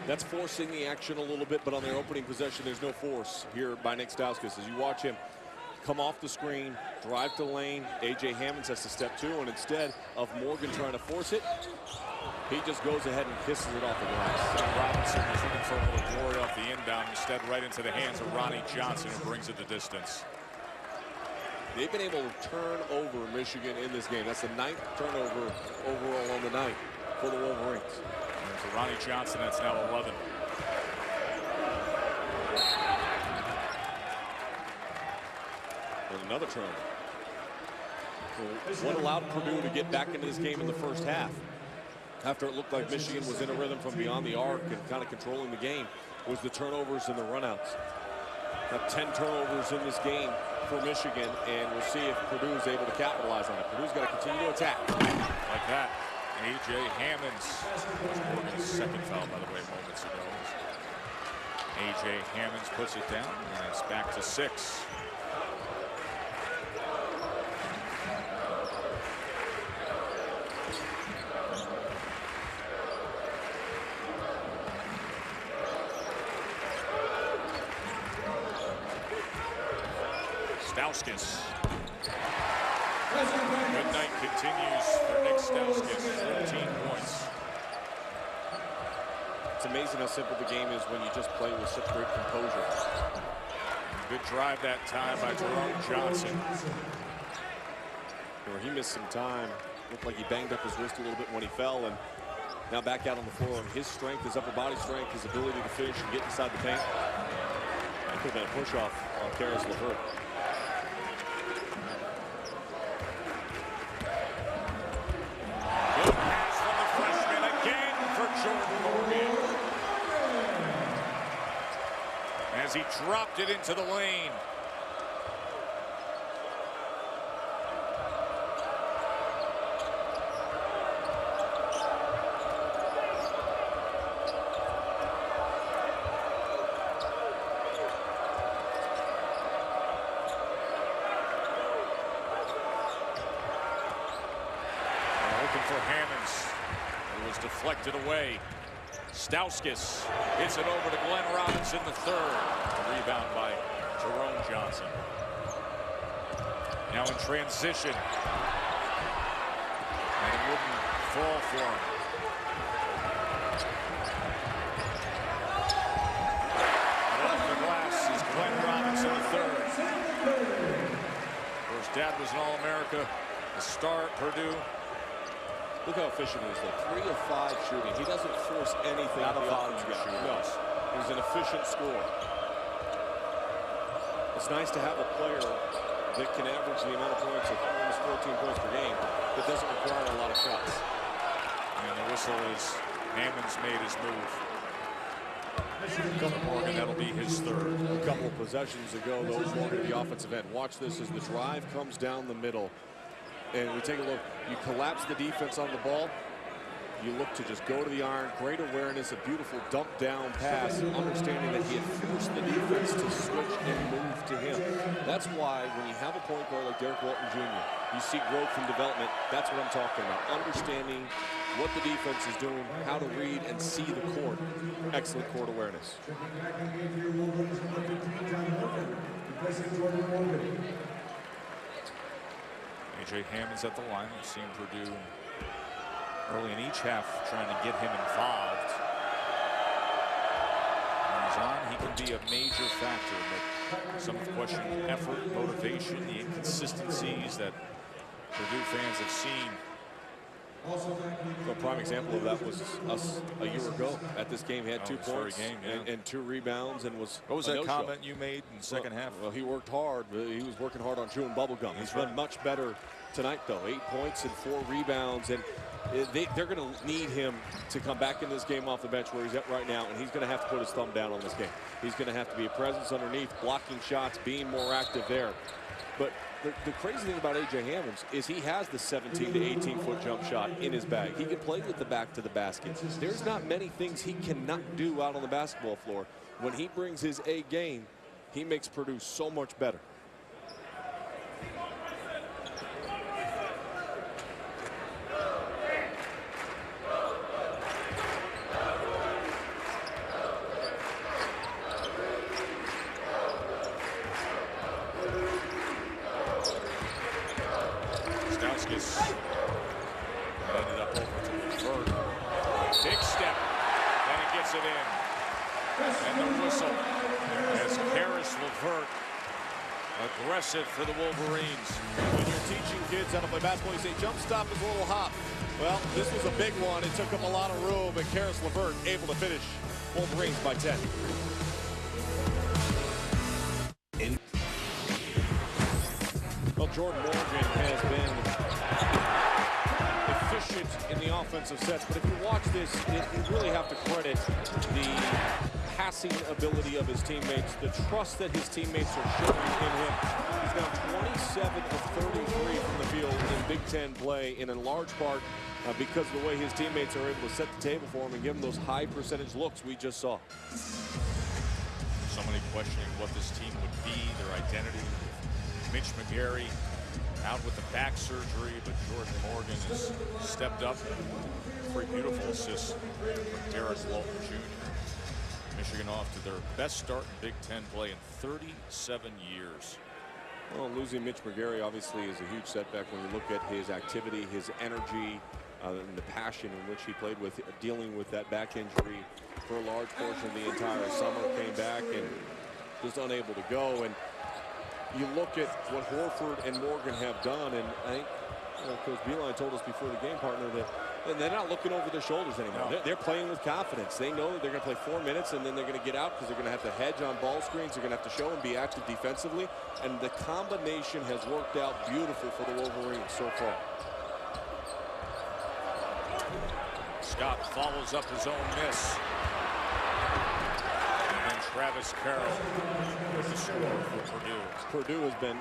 That's forcing the action a little bit, but on their opening possession, there's no force here by Nick Stauskas. As you watch him come off the screen, drive to lane, A.J. Hammonds has to step to, and instead of Morgan trying to force it, he just goes ahead and kisses it off the glass. Robinson was looking for a little glory off the inbound, instead right into the hands of Ronnie Johnson, who brings it the distance. They've been able to turn over Michigan in this game. That's the 9th turnover overall on the night for the Wolverines. And for Ronnie Johnson, that's now 11. And another turnover. What allowed Purdue to get back into this game in the first half? After it looked like Michigan was in a rhythm from beyond the arc and kind of controlling the game, was the turnovers and the runouts. Got 10 turnovers in this game for Michigan, and we'll see if Purdue is able to capitalize on it. Purdue's got to continue to attack. Like that. A.J. Hammonds was Morgan's second foul, by the way, moments ago. A.J. Hammonds puts it down, and it's back to 6. Stauskas. Good night continues for Nick Stauskas, 13 points. It's amazing how simple the game is when you just play with such great composure. Good drive that time by Jerome Johnson. He missed some time. Looked like he banged up his wrist a little bit when he fell, and now back out on the floor. And his strength, his upper body strength, his ability to finish and get inside the paint. That could have been a push-off on Karis LeVert. As he dropped it into the lane. Looking for Hammonds. It was deflected away. Stauskas hits it over to Glenn Robinson, the third. A rebound by Jerome Johnson. Now in transition. And it wouldn't fall for him. And off the glass is Glenn Robinson, the third. Of course, Dad was an All-America, a star at Purdue. Look how efficient he is, though. 3 of 5 shooting. He doesn't force anything. Not a volume shooter. shooter. No. He's an efficient scorer. It's nice to have a player that can average the amount of points of almost 14 points per game that doesn't require a lot of shots. And the whistle is Hammonds made his move. Morgan, that'll be his third. A couple of possessions ago, though, Morgan at the offensive end. Watch this as the drive comes down the middle. And we take a look. You collapse the defense on the ball. You look to just go to the iron. Great awareness, a beautiful dump down pass, understanding that he had forced the defense to switch and move to him. That's why when you have a point guard like Derek Walton Jr., you see growth and development. That's what I'm talking about. Understanding what the defense is doing, how to read and see the court. Excellent court awareness. A.J. Hammonds at the line. We've seen Purdue early in each half trying to get him involved. When he's on, he can be a major factor, but some of the question, effort, motivation, the inconsistencies that Purdue fans have seen. A prime example of that was us a year ago at this game. He had 2 points and 2 rebounds and was. What was that comment you made in the second half? Well, he worked hard. He was working hard on chewing bubble gum. He's been much better tonight, though. 8 points and 4 rebounds, and they're going to need him to come back in this game off the bench where he's at right now, and he's going to have to put his thumb down on this game. He's going to have to be a presence underneath, blocking shots, being more active there. But the crazy thing about A.J. Hammonds is he has the 17 to 18-foot jump shot in his bag. He can play with the back to the basket. There's not many things he cannot do out on the basketball floor. when he brings his A game, he makes Purdue so much better. Ended up over to Levert. Big step, and he gets it in. And the whistle as Karis Levert, aggressive for the Wolverines. When you're teaching kids how to play basketball, you say jump stop is a little hop. Well, this was a big one. It took him a lot of room, and Karis Levert able to finish. Wolverines by 10. Well, Jordan Morgan has been efficient in the offensive sets, but if you watch this, you really have to credit the passing ability of his teammates, the trust that his teammates are showing in him. He's now 27 of 33 from the field in Big Ten play, and in large part because of the way his teammates are able to set the table for him and give him those high percentage looks we just saw. So many questioning what this team would be, their identity. Mitch McGarry out with the back surgery, but Jordan Morgan has stepped up. 3 beautiful assists from Derek Walton Jr. Michigan off to their best start in Big Ten play in 37 years. Well, losing Mitch McGarry obviously is a huge setback when you look at his activity, his energy, and the passion in which he played with dealing with that back injury for a large portion of the entire summer. Came back and just unable to go. And you look at what Horford and Morgan have done, and I think Coach Beeline told us before the game, partner, that they're not looking over their shoulders anymore. No. They're playing with confidence. They know that they're going to play 4 minutes, and then they're going to get out because they're going to have to hedge on ball screens. They're going to have to show and be active defensively, and the combination has worked out beautiful for the Wolverines so far. Scott follows up his own miss. Travis Carroll with the score for Purdue. Purdue has been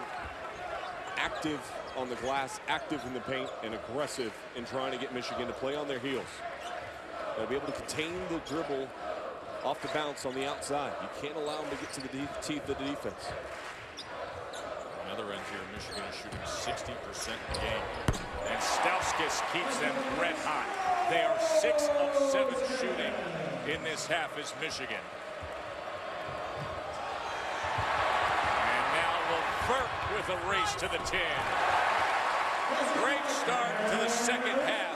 active on the glass, active in the paint, and aggressive in trying to get Michigan to play on their heels. They'll be able to contain the dribble off the bounce on the outside. You can't allow them to get to the teeth of the defense. Another end here, Michigan is shooting 60% a game. And Stauskas keeps them red hot. They are 6 of 7 shooting in this half as Michigan. With a race to the 10. Great start to the second half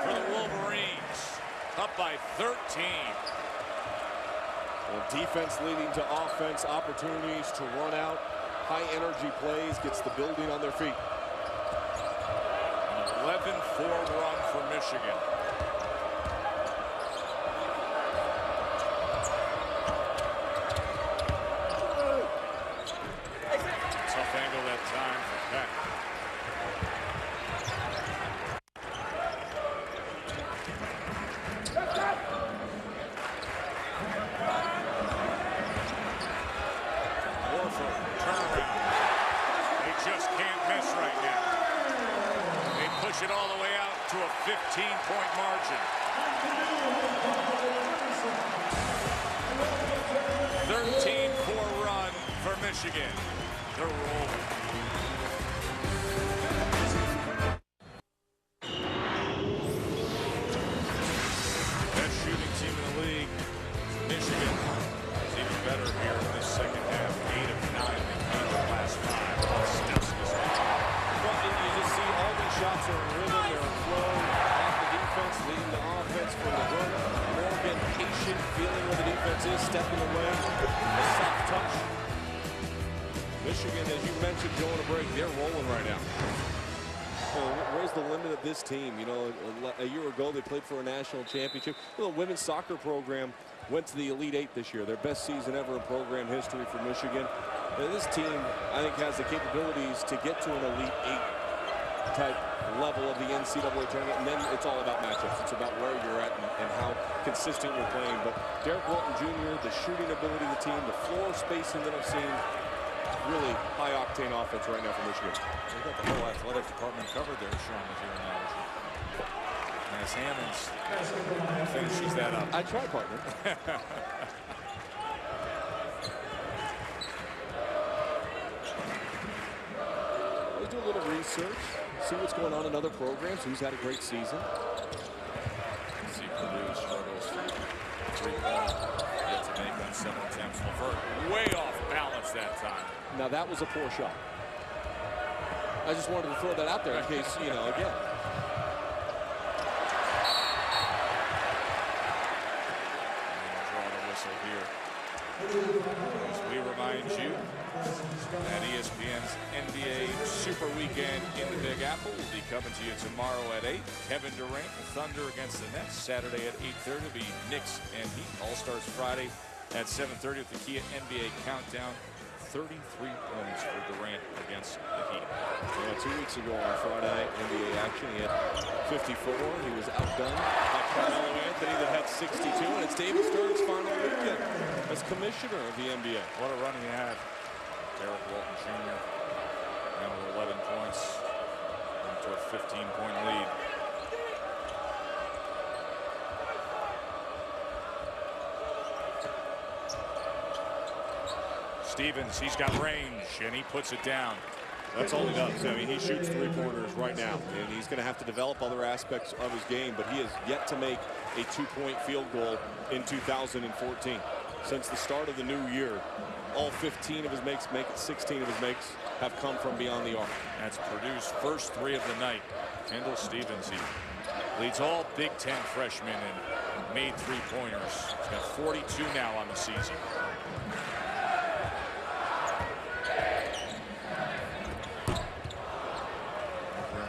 for the Wolverines. Up by 13. Well, defense leading to offense, opportunities to run out, high energy plays, gets the building on their feet. An 11-4 run for Michigan. It all the way out to a 15-point margin. 13-4 run for Michigan. They're rolling. Best shooting team in the league. Michigan is even better here in this second half. 8 of 9 in the last 5. You just see all these shots are in rhythm, they're in flow, off the defense, leading the offense from the run. Morgan patient, feeling where the defense is, stepping away, a soft touch. Michigan, as you mentioned, going to break, they're rolling right now. Well, where's the limit of this team? You know, a year ago they played for a national championship. The women's soccer program went to the Elite Eight this year, their best season ever in program history for Michigan. And this team, I think, has the capabilities to get to an Elite Eight type level of the NCAA tournament, and then it's all about matchups. It's about where you're at and how consistent you're playing. But Derek Walton Jr., the shooting ability of the team, the floor spacing that I've seen, really high-octane offense right now for Michigan. They've got the whole athletic department covered there, Sean, with here now. As Hammonds finishes that up. I tried, partner. research, see what's going on in other programs, who's had a great season. See Purdue struggles from three-point. Yet to make on 7 attempts. LeVert way off balance that time. Now that was a poor shot. I just wanted to throw that out there in case, you know, again. Draw the whistle here. As we remind you that ESPN's NBA Super Weekend in the Big Apple will be coming to you tomorrow at 8. Kevin Durant, the Thunder against the Nets. Saturday at 8:30 will be Knicks and Heat. All-Stars Friday at 7:30 with the Kia NBA Countdown. 33 points for Durant against the Heat. 2 weeks ago on Friday night NBA action, he had 54. He was outdone by Carmelo Anthony that had 62. And it's David Stern's final weekend as commissioner of the NBA. What a run he had. Derek Walton Jr. now with 11 points into a 15-point lead. Stevens, he's got range, and he puts it down. That's all he does. I mean, he shoots three-pointers right now, and he's going to have to develop other aspects of his game, but he has yet to make a 2-point field goal in 2014. Since the start of the new year, all 15 of his makes, 16 of his makes, have come from beyond the arc. That's Purdue's first 3 of the night. Kendall Stevens, he leads all Big Ten freshmen and made 3-pointers. He's got 42 now on the season.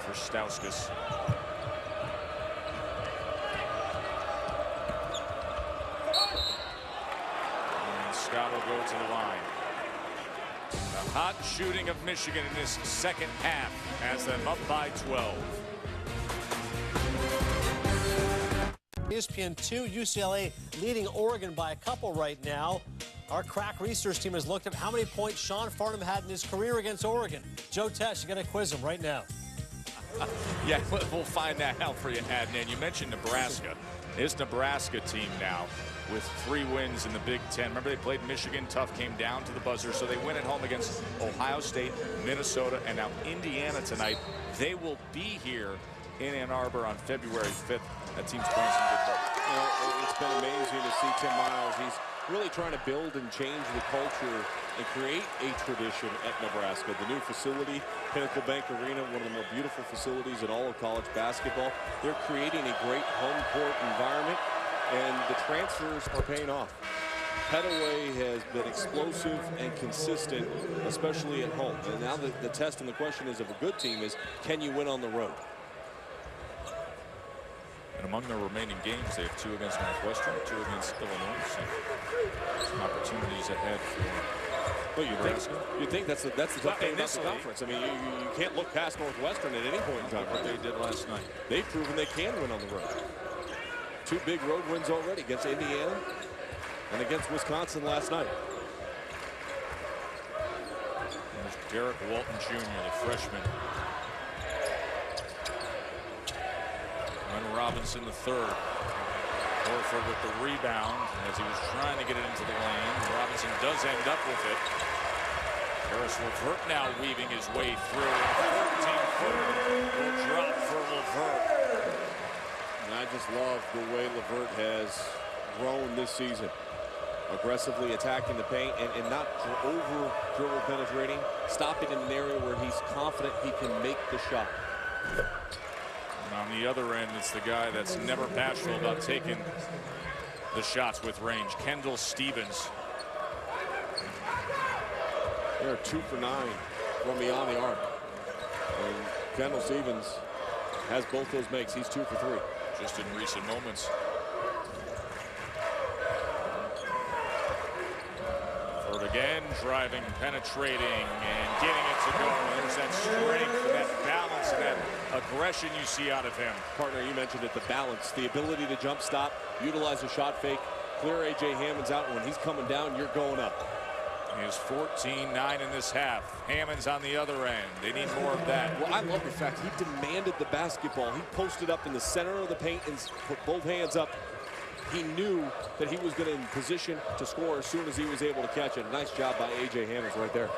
For Stauskas. And Scott will go to the line. The hot shooting of Michigan in this second half has them up by 12. ESPN 2, UCLA leading Oregon by a couple right now. Our crack research team has looked at how many points Sean Farnham had in his career against Oregon. Joe Tesh, you got to quiz him right now. Yeah, we'll find that out for you, Adnan. You mentioned Nebraska. This Nebraska team now with 3 wins in the Big Ten. Remember, they played Michigan. Tough came down to the buzzer, so they win at home against Ohio State, Minnesota, and now Indiana tonight. They will be here in Ann Arbor on February 5th. That team's playing some good ball. You know, it's been amazing to see Tim Miles. He's really trying to build and change the culture and create a tradition at Nebraska. The new facility, Pinnacle Bank Arena, one of the more beautiful facilities in all of college basketball. They're creating a great home court environment, and the transfers are paying off. Pettaway has been explosive and consistent, especially at home. And now the test and the question is of a good team is, can you win on the road? And among their remaining games, they have 2 against Northwestern, 2 against Illinois. So some opportunities ahead for Nebraska. You'd think that's the tough thing about the conference. I mean, you can't look past Northwestern at any point in time. What they did last night. They've proven they can win on the road. 2 big road wins already against Indiana and against Wisconsin last night. There's Derek Walton Jr., the freshman. And Robinson the third. Horford with the rebound as he was trying to get it into the lane. Robinson does end up with it. Harris LeVert now weaving his way through. 14-footer will drop for LeVert. And I just love the way LeVert has grown this season. Aggressively attacking the paint and not over dribble penetrating. Stopping in an area where he's confident he can make the shot. And on the other end, it's the guy that's never bashful about taking the shots with range, Kendall Stevens. They're 2 for 9 from beyond the arc. And Kendall Stevens has both those makes. He's 2 for 3. Just in recent moments. Third again, driving, penetrating, and getting it to go. There's that strength and that balance and that aggression you see out of him. Partner, you mentioned it, the balance, the ability to jump stop, utilize a shot fake, clear A.J. Hammond's out. When he's coming down, you're going up. He has 14-9 in this half. Hammond's on the other end. They need more of that. Well, I love the fact he demanded the basketball. He posted up in the center of the paint and put both hands up. He knew that he was going to in position to score as soon as he was able to catch it. Nice job by A.J. Hammonds right there.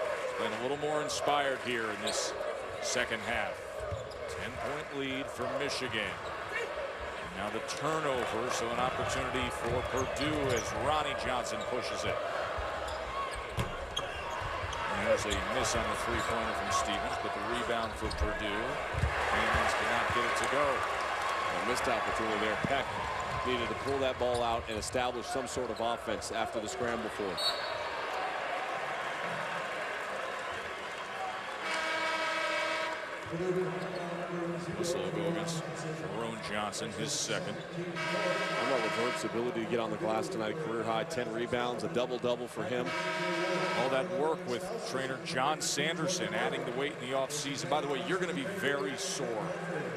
And a little more inspired here in this second half. 10-point lead for Michigan. Now the turnover, so an opportunity for Purdue as Ronnie Johnson pushes it. And there's a miss on the three-pointer from Stevens, but the rebound for Purdue. Hammonds cannot get it to go. A missed opportunity there. Peck needed to pull that ball out and establish some sort of offense after the scramble for it. Whistle will go against Jerome Johnson, his second. I love Levert's ability to get on the glass tonight. Career high 10 rebounds, a double-double for him. All that work with trainer John Sanderson, adding the weight in the offseason. By the way, you're going to be very sore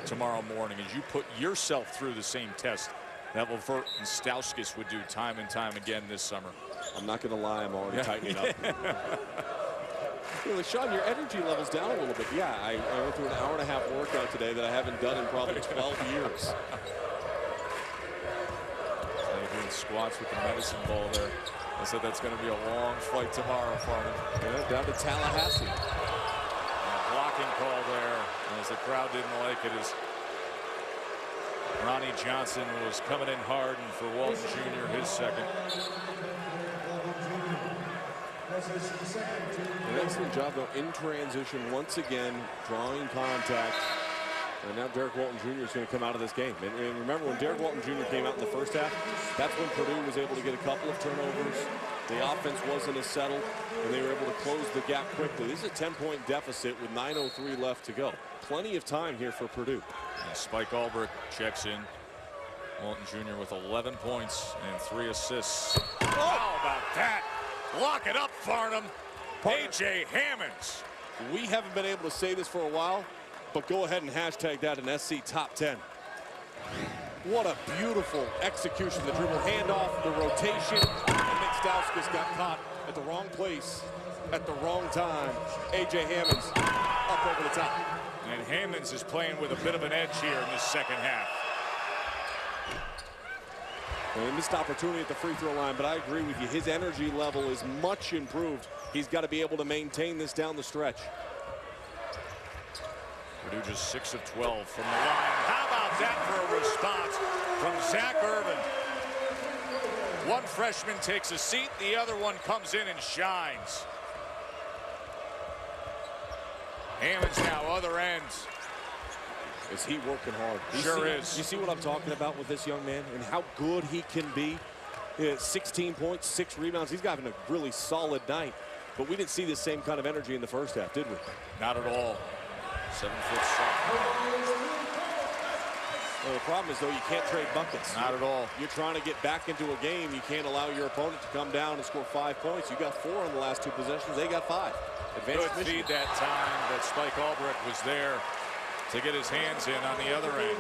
tomorrow morning as you put yourself through the same test that Levert and Stauskas would do time and time again this summer. I'm not going to lie, I'm already tightening up. You know, Sean, your energy level's down a little bit. Yeah, I went through an hour-and-a-half workout today that I haven't done in probably 12 years. Doing squats with the medicine ball there. I said that's going to be a long flight tomorrow for him. Yeah, down to Tallahassee. And a blocking call there, as the crowd didn't like it, as Ronnie Johnson was coming in hard, and for Walton Jr., his second. An excellent job, though, in transition, once again, drawing contact. And now Derek Walton Jr. is going to come out of this game. And remember, when Derek Walton Jr. came out in the first half, that's when Purdue was able to get a couple of turnovers. The offense wasn't as settled, and they were able to close the gap quickly. This is a 10-point deficit with 9:03 left to go. Plenty of time here for Purdue. And Spike Albrecht checks in. Walton Jr. with 11 points and 3 assists. Oh, how about that? Lock it up, Farnham. A.J. Hammonds. We haven't been able to say this for a while, but go ahead and hashtag that an SC top 10. What a beautiful execution. The dribble handoff, the rotation. And Nick Stauskas got caught at the wrong place at the wrong time. A.J. Hammonds up over the top. And Hammonds is playing with a bit of an edge here in this second half. Well, he missed opportunity at the free throw line, but I agree with you. His energy level is much improved. He's got to be able to maintain this down the stretch. Purdue just 6 of 12 from the line. How about that for a response from Zach Irvin? One freshman takes a seat, the other one comes in and shines. Hammonds now, other end. Is he working hard? Sure is. You see what I'm talking about with this young man and how good he can be? 16 points, 6 rebounds. He's having a really solid night. But we didn't see the same kind of energy in the first half, did we? Not at all. 7-foot sophomore. Well, the problem is, though, you can't trade buckets. Not at all. You're trying to get back into a game. You can't allow your opponent to come down and score 5 points. You got 4 in the last 2 possessions. They got 5. Good feed that time, but Spike Albrecht was there to get his hands in on the other end.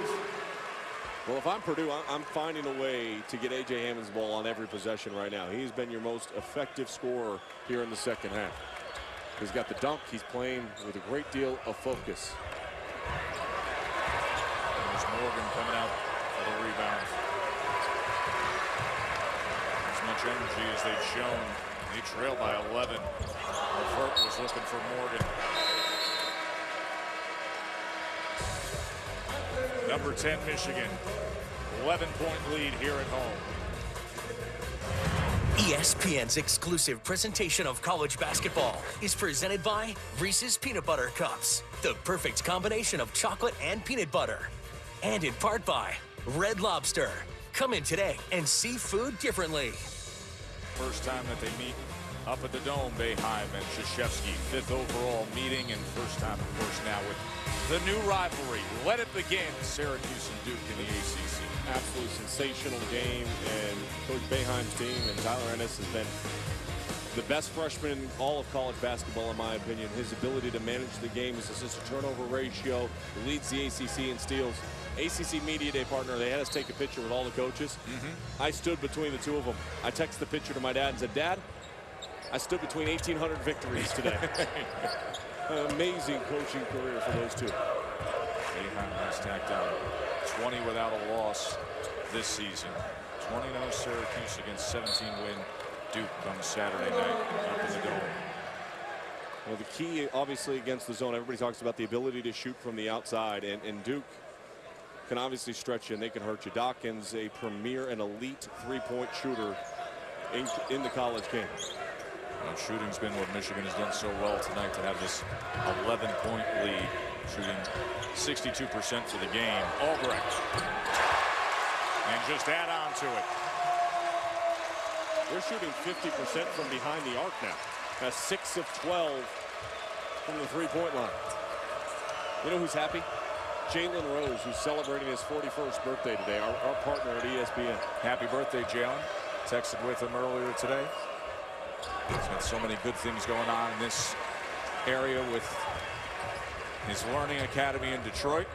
Well, if I'm Purdue, I'm finding a way to get A.J. Hammonds' ball on every possession right now. He's been your most effective scorer here in the second half. He's got the dunk. He's playing with a great deal of focus. There's Morgan coming out for the rebound. As much energy as they've shown. They trail by 11. Levert was looking for Morgan. Number 10, Michigan. 11-point lead here at home. ESPN's exclusive presentation of college basketball is presented by Reese's Peanut Butter Cups, the perfect combination of chocolate and peanut butter. And in part by Red Lobster. Come in today and see food differently. First time that they meet up at the Dome, Boeheim and Krzyzewski. 5th overall meeting, and first time, of course, now with the new rivalry. Let it begin. Syracuse and Duke in the ACC. Absolutely sensational game, and Coach Boeheim's team and Tyler Ennis has been the best freshman in all of college basketball, in my opinion. His ability to manage the game, his assist-to-turnover ratio, leads the ACC in steals. ACC Media Day partner, they had us take a picture with all the coaches. I stood between the two of them. I texted the picture to my dad and said, Dad, I stood between 1,800 victories today. An amazing coaching career for those two. Boeheim has tacked out 20 without a loss this season. 20-0 Syracuse against 17-win Duke on Saturday night up in the Dome. Well, the key, obviously, against the zone, everybody talks about the ability to shoot from the outside, and Duke can obviously stretch you and they can hurt you. Dawkins, a premier and elite three-point shooter in the college game. Well, shooting's been what Michigan has done so well tonight, to have this 11-point lead, shooting 62% for the game. Albrecht, and just add on to it. They're shooting 50% from behind the arc now. That's 6 of 12 from the three-point line. You know who's happy? Jalen Rose, who's celebrating his 41st birthday today, our partner at ESPN. Happy birthday, Jalen. Texted with him earlier today. He's got so many good things going on in this area with his learning academy in Detroit.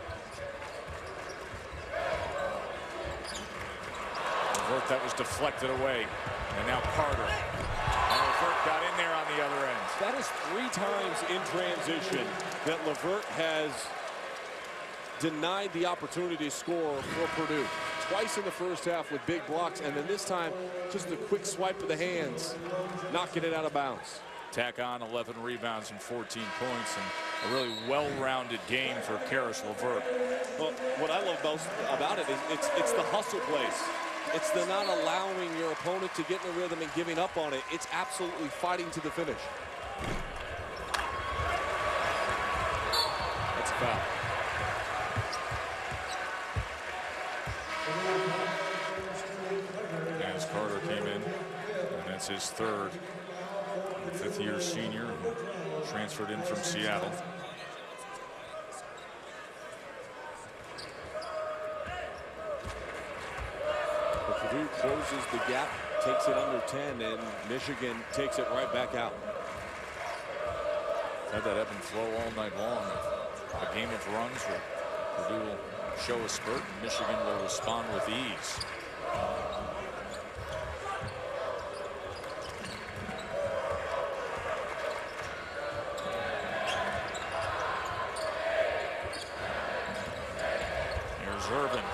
Levert, that was deflected away. And now Carter. And Levert got in there on the other end. That is 3 times in transition that Levert has denied the opportunity to score for Purdue. Twice in the first half with big blocks, and then this time just a quick swipe of the hands, knocking it out of bounds. Tack on 11 rebounds and 14 points, and a really well-rounded game for Karis Levert. Well, what I love most about it is it's the hustle plays. It's the not allowing your opponent to get in the rhythm and giving up on it. It's absolutely fighting to the finish. That's a foul. As Carter came in, and that's his third. Fifth-year senior who transferred in from Seattle. Purdue closes the gap, takes it under 10, and Michigan takes it right back out. Had that ebb and flow all night long. A game of runs where Purdue will show a spurt, and Michigan will respond with ease. Here's Irvin.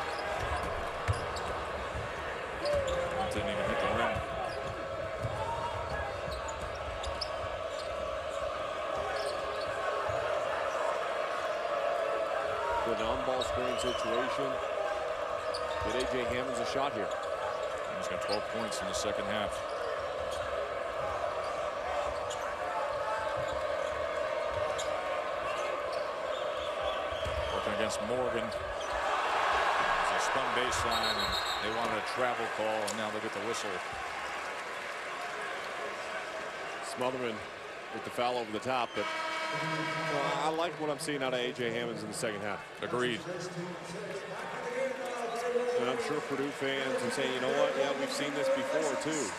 Didn't even hit the rim. Good on-ball scoring situation. Get A.J. Hammons a shot here. He's got 12 points in the second half. Working against Morgan. It's a spun baseline, and they wanted a travel call, and now they get the whistle. Smotherman with the foul over the top, but I like what I'm seeing out of A.J. Hammons in the second half. Agreed. And I'm sure Purdue fans are saying, you know what, yeah, we've seen this before too.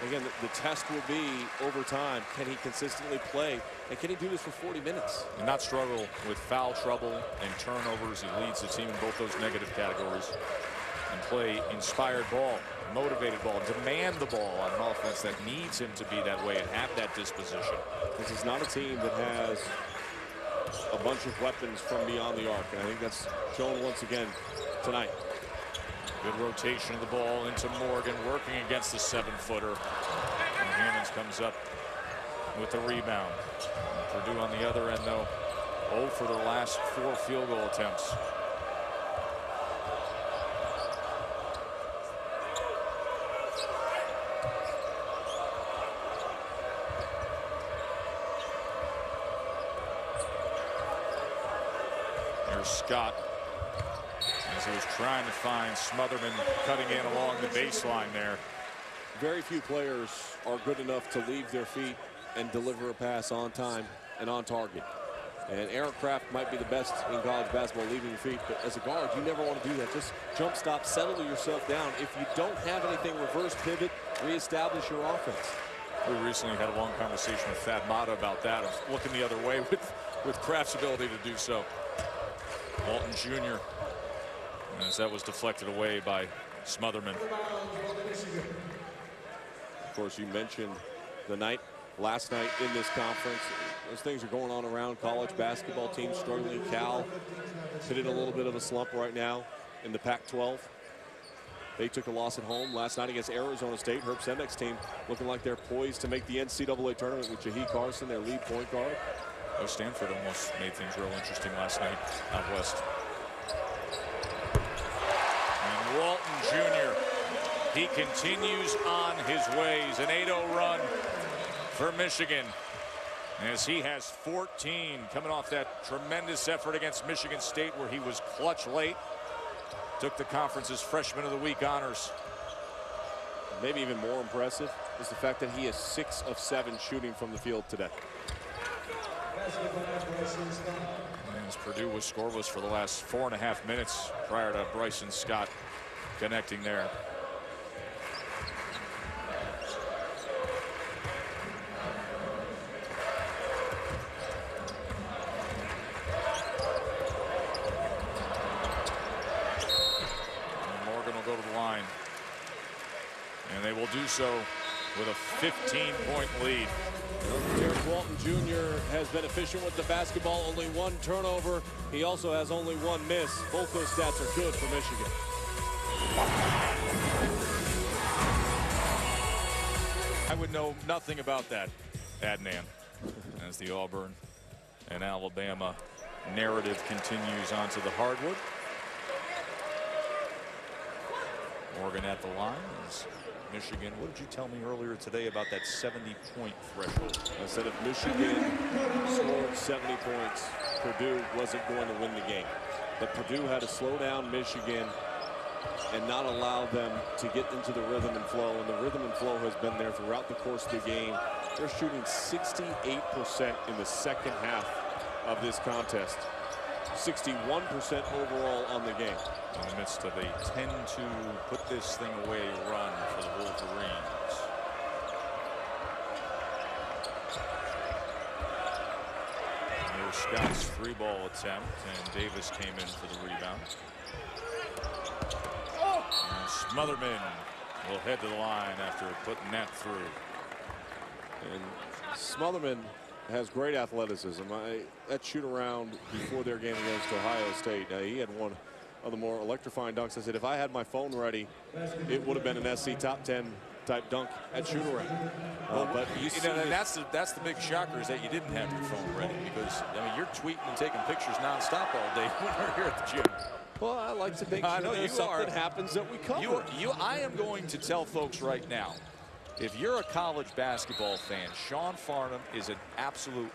And again, the test will be over time. Can he consistently play? And can he do this for 40 minutes? And not struggle with foul trouble and turnovers. He leads the team in both those negative categories. And play inspired ball, motivated ball, demand the ball on an offense that needs him to be that way and have that disposition. This is not a team that has a bunch of weapons from beyond the arc, and I think that's shown once again tonight. Good rotation of the ball into Morgan, working against the 7-footer. And Hammons comes up with the rebound. Purdue on the other end, though, 0 for their last 4 field goal attempts. Here's Scott, as he was trying to find Smotherman cutting in along the baseline there. Very few players are good enough to leave their feet and deliver a pass on time and on target. And Aaron Craft might be the best in college basketball leaving your feet, but as a guard, you never want to do that. Just jump stop, settle yourself down. If you don't have anything, reverse pivot, reestablish your offense. We recently had a long conversation with Thad Matta about that, of looking the other way with Craft's ability to do so. Walton Jr., as that was deflected away by Smotherman. Of course, you mentioned the last night in this conference. Those things are going on around college basketball teams struggling. Cal hitting a little bit of a slump right now in the Pac-12. They took a loss at home last night against Arizona State. Herb Sendek's team looking like they're poised to make the NCAA tournament with Jahi Carson, their lead point guard. Oh, Stanford almost made things real interesting last night out west. And Walton Jr., he continues on his ways. An 8-0 run for Michigan, as he has 14 coming off that tremendous effort against Michigan State, where he was clutch late. Took the conference's Freshman of the Week honors. Maybe even more impressive is the fact that he is 6 of 7 shooting from the field today. As Purdue was scoreless for the last 4.5 minutes prior to Bryson Scott connecting there. Go to the line, and they will do so with a 15-point lead. Derek Walton Jr. has been efficient with the basketball, only 1 turnover. He also has only 1 miss. Both those stats are good for Michigan. I would know nothing about that, Adnan, as the Auburn and Alabama narrative continues onto the hardwood. Oregon at the line is Michigan. What did you tell me earlier today about that 70-point threshold? I said if Michigan scored 70 points, Purdue wasn't going to win the game. But Purdue had to slow down Michigan and not allow them to get into the rhythm and flow. And the rhythm and flow has been there throughout the course of the game. They're shooting 68% in the second half of this contest. 61% overall on the game. In the midst of a 10-2 put this thing away run for the Wolverines. There's Scott's 3-ball attempt, and Davis came in for the rebound. And Smotherman will head to the line after putting that through. And Smotherman has great athleticism. That shoot around before their game against Ohio State, he had one of the more electrifying dunks. I said if I had my phone ready, it would have been an SC top 10 type dunk at shoot around. But you know, that's the big shocker, is that you didn't have your phone ready, because I mean you're tweeting and taking pictures nonstop all day when we're here at the gym. Well, I like to make sure something happens that we cover. I am going to tell folks right now, if you're a college basketball fan, Sean Farnham is an absolute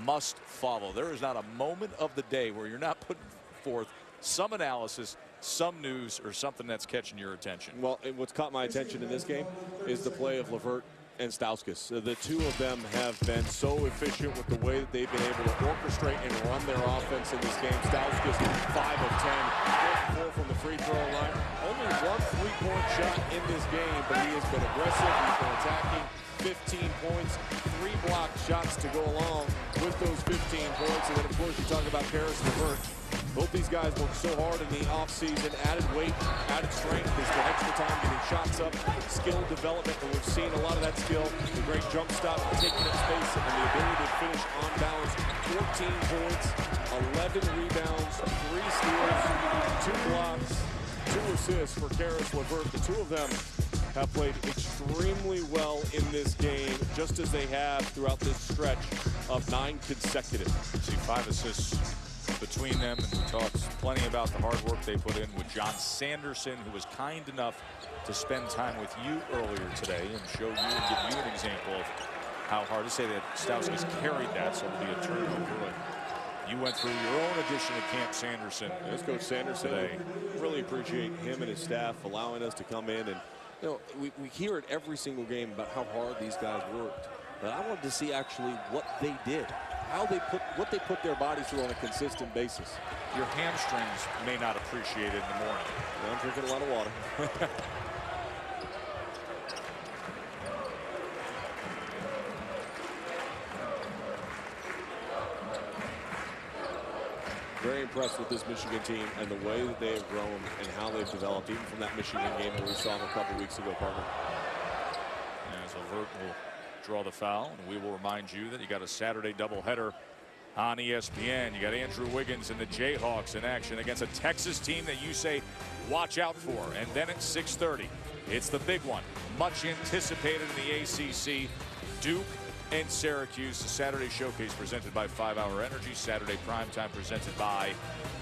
must follow. There is not a moment of the day where you're not putting forth some analysis, some news, or something that's catching your attention. Well, what's caught my attention in this game is the play of LeVert and Stauskas. The two of them have been so efficient with the way that they've been able to orchestrate and run their offense in this game. Stauskas 5 of 10, 4 from the free throw line. Only 1 3-point shot in this game, but he has been aggressive. He's been attacking. 15 points, 3 blocked shots to go along with those 15 points. And then, of course, you talk about Karis LeVert. Both these guys worked so hard in the offseason, added weight, added strength. They spent extra time getting shots up, skill development, and we've seen a lot of that skill. The great jump stop, taking up space, and the ability to finish on balance. 14 points, 11 rebounds, 3 steals, 2 blocks, 2 assists for Karis LeVert. The two of them have played extremely well in this game, just as they have throughout this stretch of 9 consecutive. See 5 assists between them, and we talked plenty about the hard work they put in with John Sanderson, who was kind enough to spend time with you earlier today and show you and give you an example of how hard to say that Stauskas carried that, so it'll be a turnover. You went through your own edition of Camp Sanderson. Yes, Coach Sanderson today. Really appreciate him and his staff allowing us to come in, and you know, we hear it every single game about how hard these guys worked, but I wanted to see actually what they did, what they put their bodies through on a consistent basis. Your hamstrings may not appreciate it in the morning. Well, I'm drinking a lot of water. Very impressed with this Michigan team and the way that they have grown and how they've developed, even from that Michigan game that we saw a couple weeks ago, partner. As LeVert will draw the foul, and we will remind you that you got a Saturday doubleheader on ESPN. You got Andrew Wiggins and the Jayhawks in action against a Texas team that you say watch out for. And then at 6:30, it's the big one, much anticipated in the ACC, Duke and Syracuse. The Saturday Showcase presented by 5 Hour Energy. Saturday Primetime presented by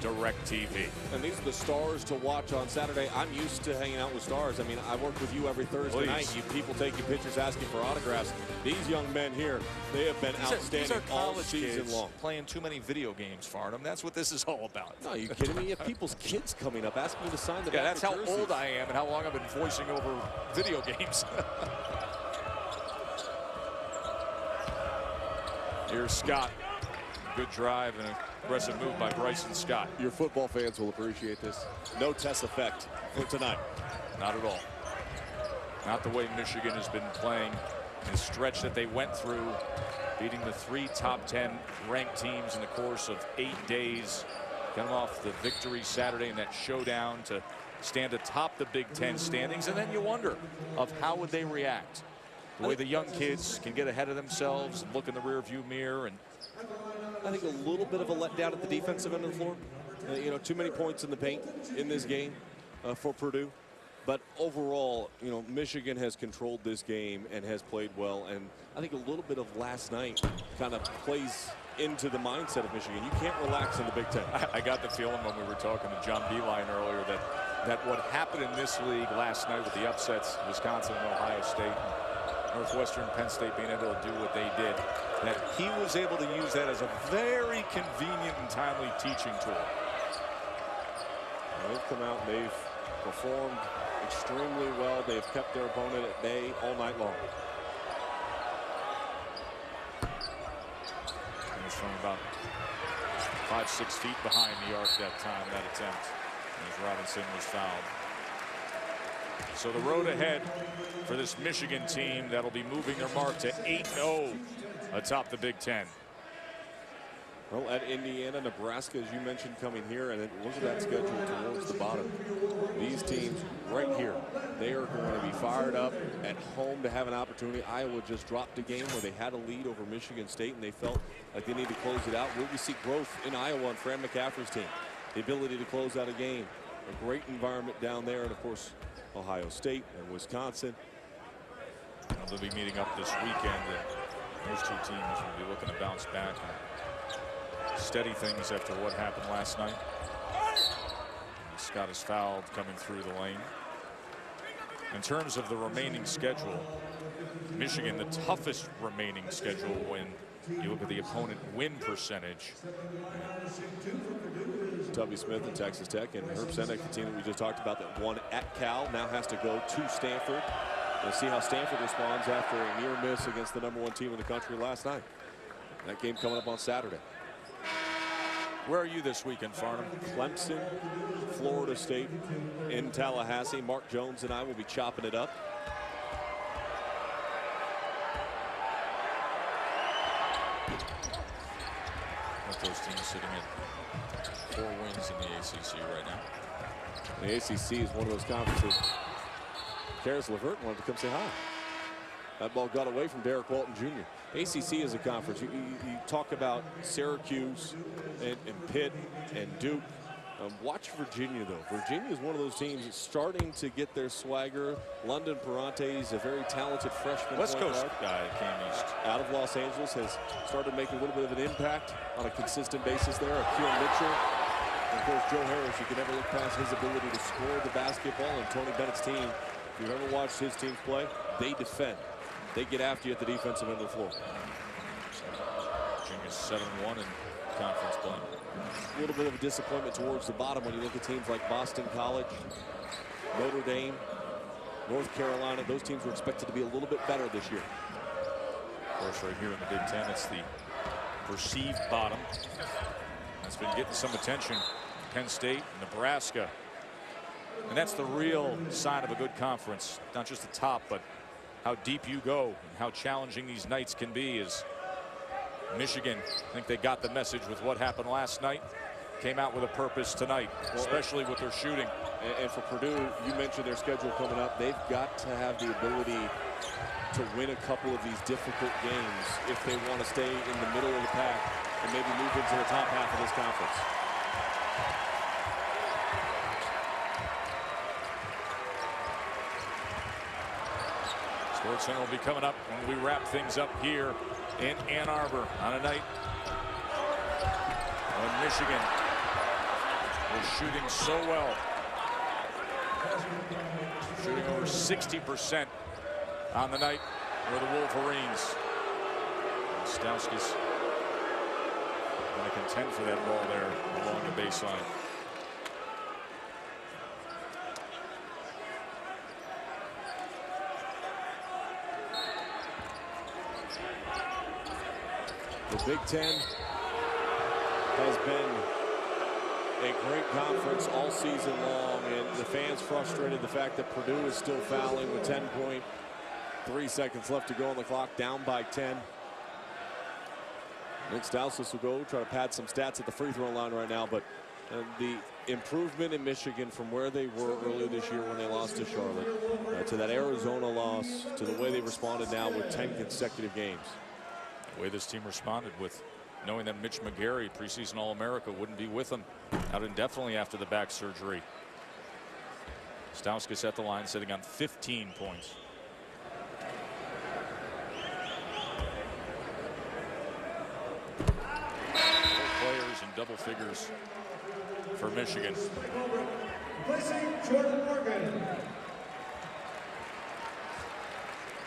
DirecTV. And these are the stars to watch on Saturday. I'm used to hanging out with stars. I mean, I work with you every Thursday night. You people taking pictures, asking for autographs. These young men here, they have been outstanding all season long. Playing too many video games, Farnham. That's what this is all about. No, are you kidding me? You have people's kids coming up asking you to sign the back. Yeah, that's how jerseys. old I am and how long I've been voicing over video games. Here's Scott. Good drive and aggressive move by Bryson Scott. Your football fans will appreciate this. No test effect for tonight. Not at all. Not the way Michigan has been playing. The stretch that they went through, beating the 3 top 10 ranked teams in the course of 8 days. Coming off the victory Saturday in that showdown to stand atop the Big Ten standings. And then you wonder of how would they react. The way the young kids can get ahead of themselves and look in the rearview mirror. And I think a little bit of a letdown at the defensive end of the floor. You know, too many points in the paint in this game for Purdue. But overall, you know, Michigan has controlled this game and has played well. And I think a little bit of last night kind of plays into the mindset of Michigan. You can't relax in the Big Ten. I got the feeling when we were talking to John Beeline earlier that what happened in this league last night with the upsets, Wisconsin and Ohio State, Northwestern, Penn State being able to do what they did, that he was able to use that as a very convenient and timely teaching tool. They've come out and they've performed extremely well. They've kept their opponent at bay all night long. It was from about 5-6 feet behind the arc that time, that attempt, as Robinson was fouled. So the road ahead for this Michigan team that'll be moving their mark to 8-0 atop the Big Ten. Well, at Indiana, Nebraska, as you mentioned, coming here, and then look at that schedule towards the bottom. These teams right here, they are going to be fired up at home to have an opportunity. Iowa just dropped a game where they had a lead over Michigan State, and they felt like they need to close it out. Will we see growth in Iowa and Fran McCaffrey's team? The ability to close out a game. A great environment down there, and of course, Ohio State and Wisconsin. They'll be meeting up this weekend, and those two teams will be looking to bounce back and steady things after what happened last night. Scott is fouled coming through the lane. In terms of the remaining schedule, Michigan, the toughest remaining schedule when you look at the opponent win percentage. Tubby Smith and Texas Tech, and Herb Sendek, the team that we just talked about that won at Cal, now has to go to Stanford. We'll see how Stanford responds after a near miss against the #1 team in the country last night. That game coming up on Saturday. Where are you this weekend, Farnham? Clemson, Florida State in Tallahassee. Mark Jones and I will be chopping it up. With those teams sitting at 4 wins in the ACC right now. The ACC is one of those conferences. Karis LeVert wanted to come say hi. That ball got away from Derek Walton Jr. ACC is a conference. You talk about Syracuse and Pitt and Duke. Watch Virginia, though. Virginia is one of those teams that's starting to get their swagger. London Perante is a very talented freshman. West Coast guy came east. Out of Los Angeles, has started making a little bit of an impact on a consistent basis there. Akil Mitchell. And of course, Joe Harris, you can never look past his ability to score the basketball. And Tony Bennett's team, if you've ever watched his teams play, they defend. They get after you at the defensive end of the floor. Virginia's 7-1 in conference play. A little bit of a disappointment towards the bottom when you look at teams like Boston College, Notre Dame, North Carolina. Those teams were expected to be a little bit better this year. Of course, right here in the Big Ten, it's the perceived bottom. That's been getting some attention. Penn State, Nebraska. And that's the real sign of a good conference. Not just the top, but how deep you go and how challenging these nights can be. Is Michigan, I think they got the message with what happened last night. Came out with a purpose tonight, especially with their shooting. And for Purdue, you mentioned their schedule coming up. They've got to have the ability to win a couple of these difficult games if they want to stay in the middle of the pack and maybe move into the top half of this conference. SportsCenter will be coming up when we wrap things up here in Ann Arbor on a night when Michigan was shooting so well. Shooting over 60% on the night for the Wolverines. Stauskas going to contend for that ball there along the baseline. The Big Ten has been a great conference all season long, and the fans frustrated the fact that Purdue is still fouling with 10.3 seconds left to go on the clock, down by 10. Nick Stauskas will go try to pad some stats at the free throw line right now, but the improvement in Michigan from where they were earlier this year when they lost to Charlotte to that Arizona loss to the way they responded now with 10 consecutive games. The way this team responded with knowing that Mitch McGary, preseason All-America, wouldn't be with them out indefinitely after the back surgery. Stauskas at the line, sitting on 15 points. Players in double figures for Michigan.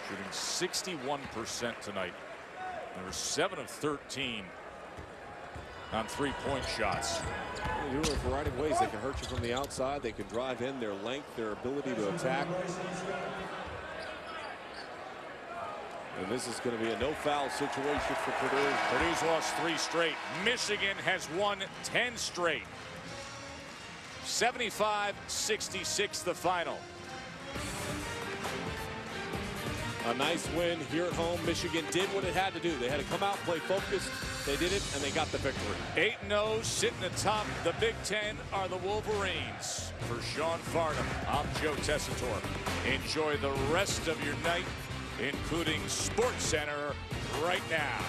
Shooting 61% tonight. They were 7 of 13 on three-point shots. They do it a variety of ways. They can hurt you from the outside. They can drive in. Their length, their ability to attack. And this is going to be a no-foul situation for Purdue. Purdue's lost 3 straight. Michigan has won 10 straight. 75-66 the final. A nice win here at home. Michigan did what it had to do. They had to come out, play focused. They did it, and they got the victory. 8-0, sitting atop the Big Ten are the Wolverines. For Sean Farnham, I'm Joe Tessitore. Enjoy the rest of your night, including SportsCenter right now.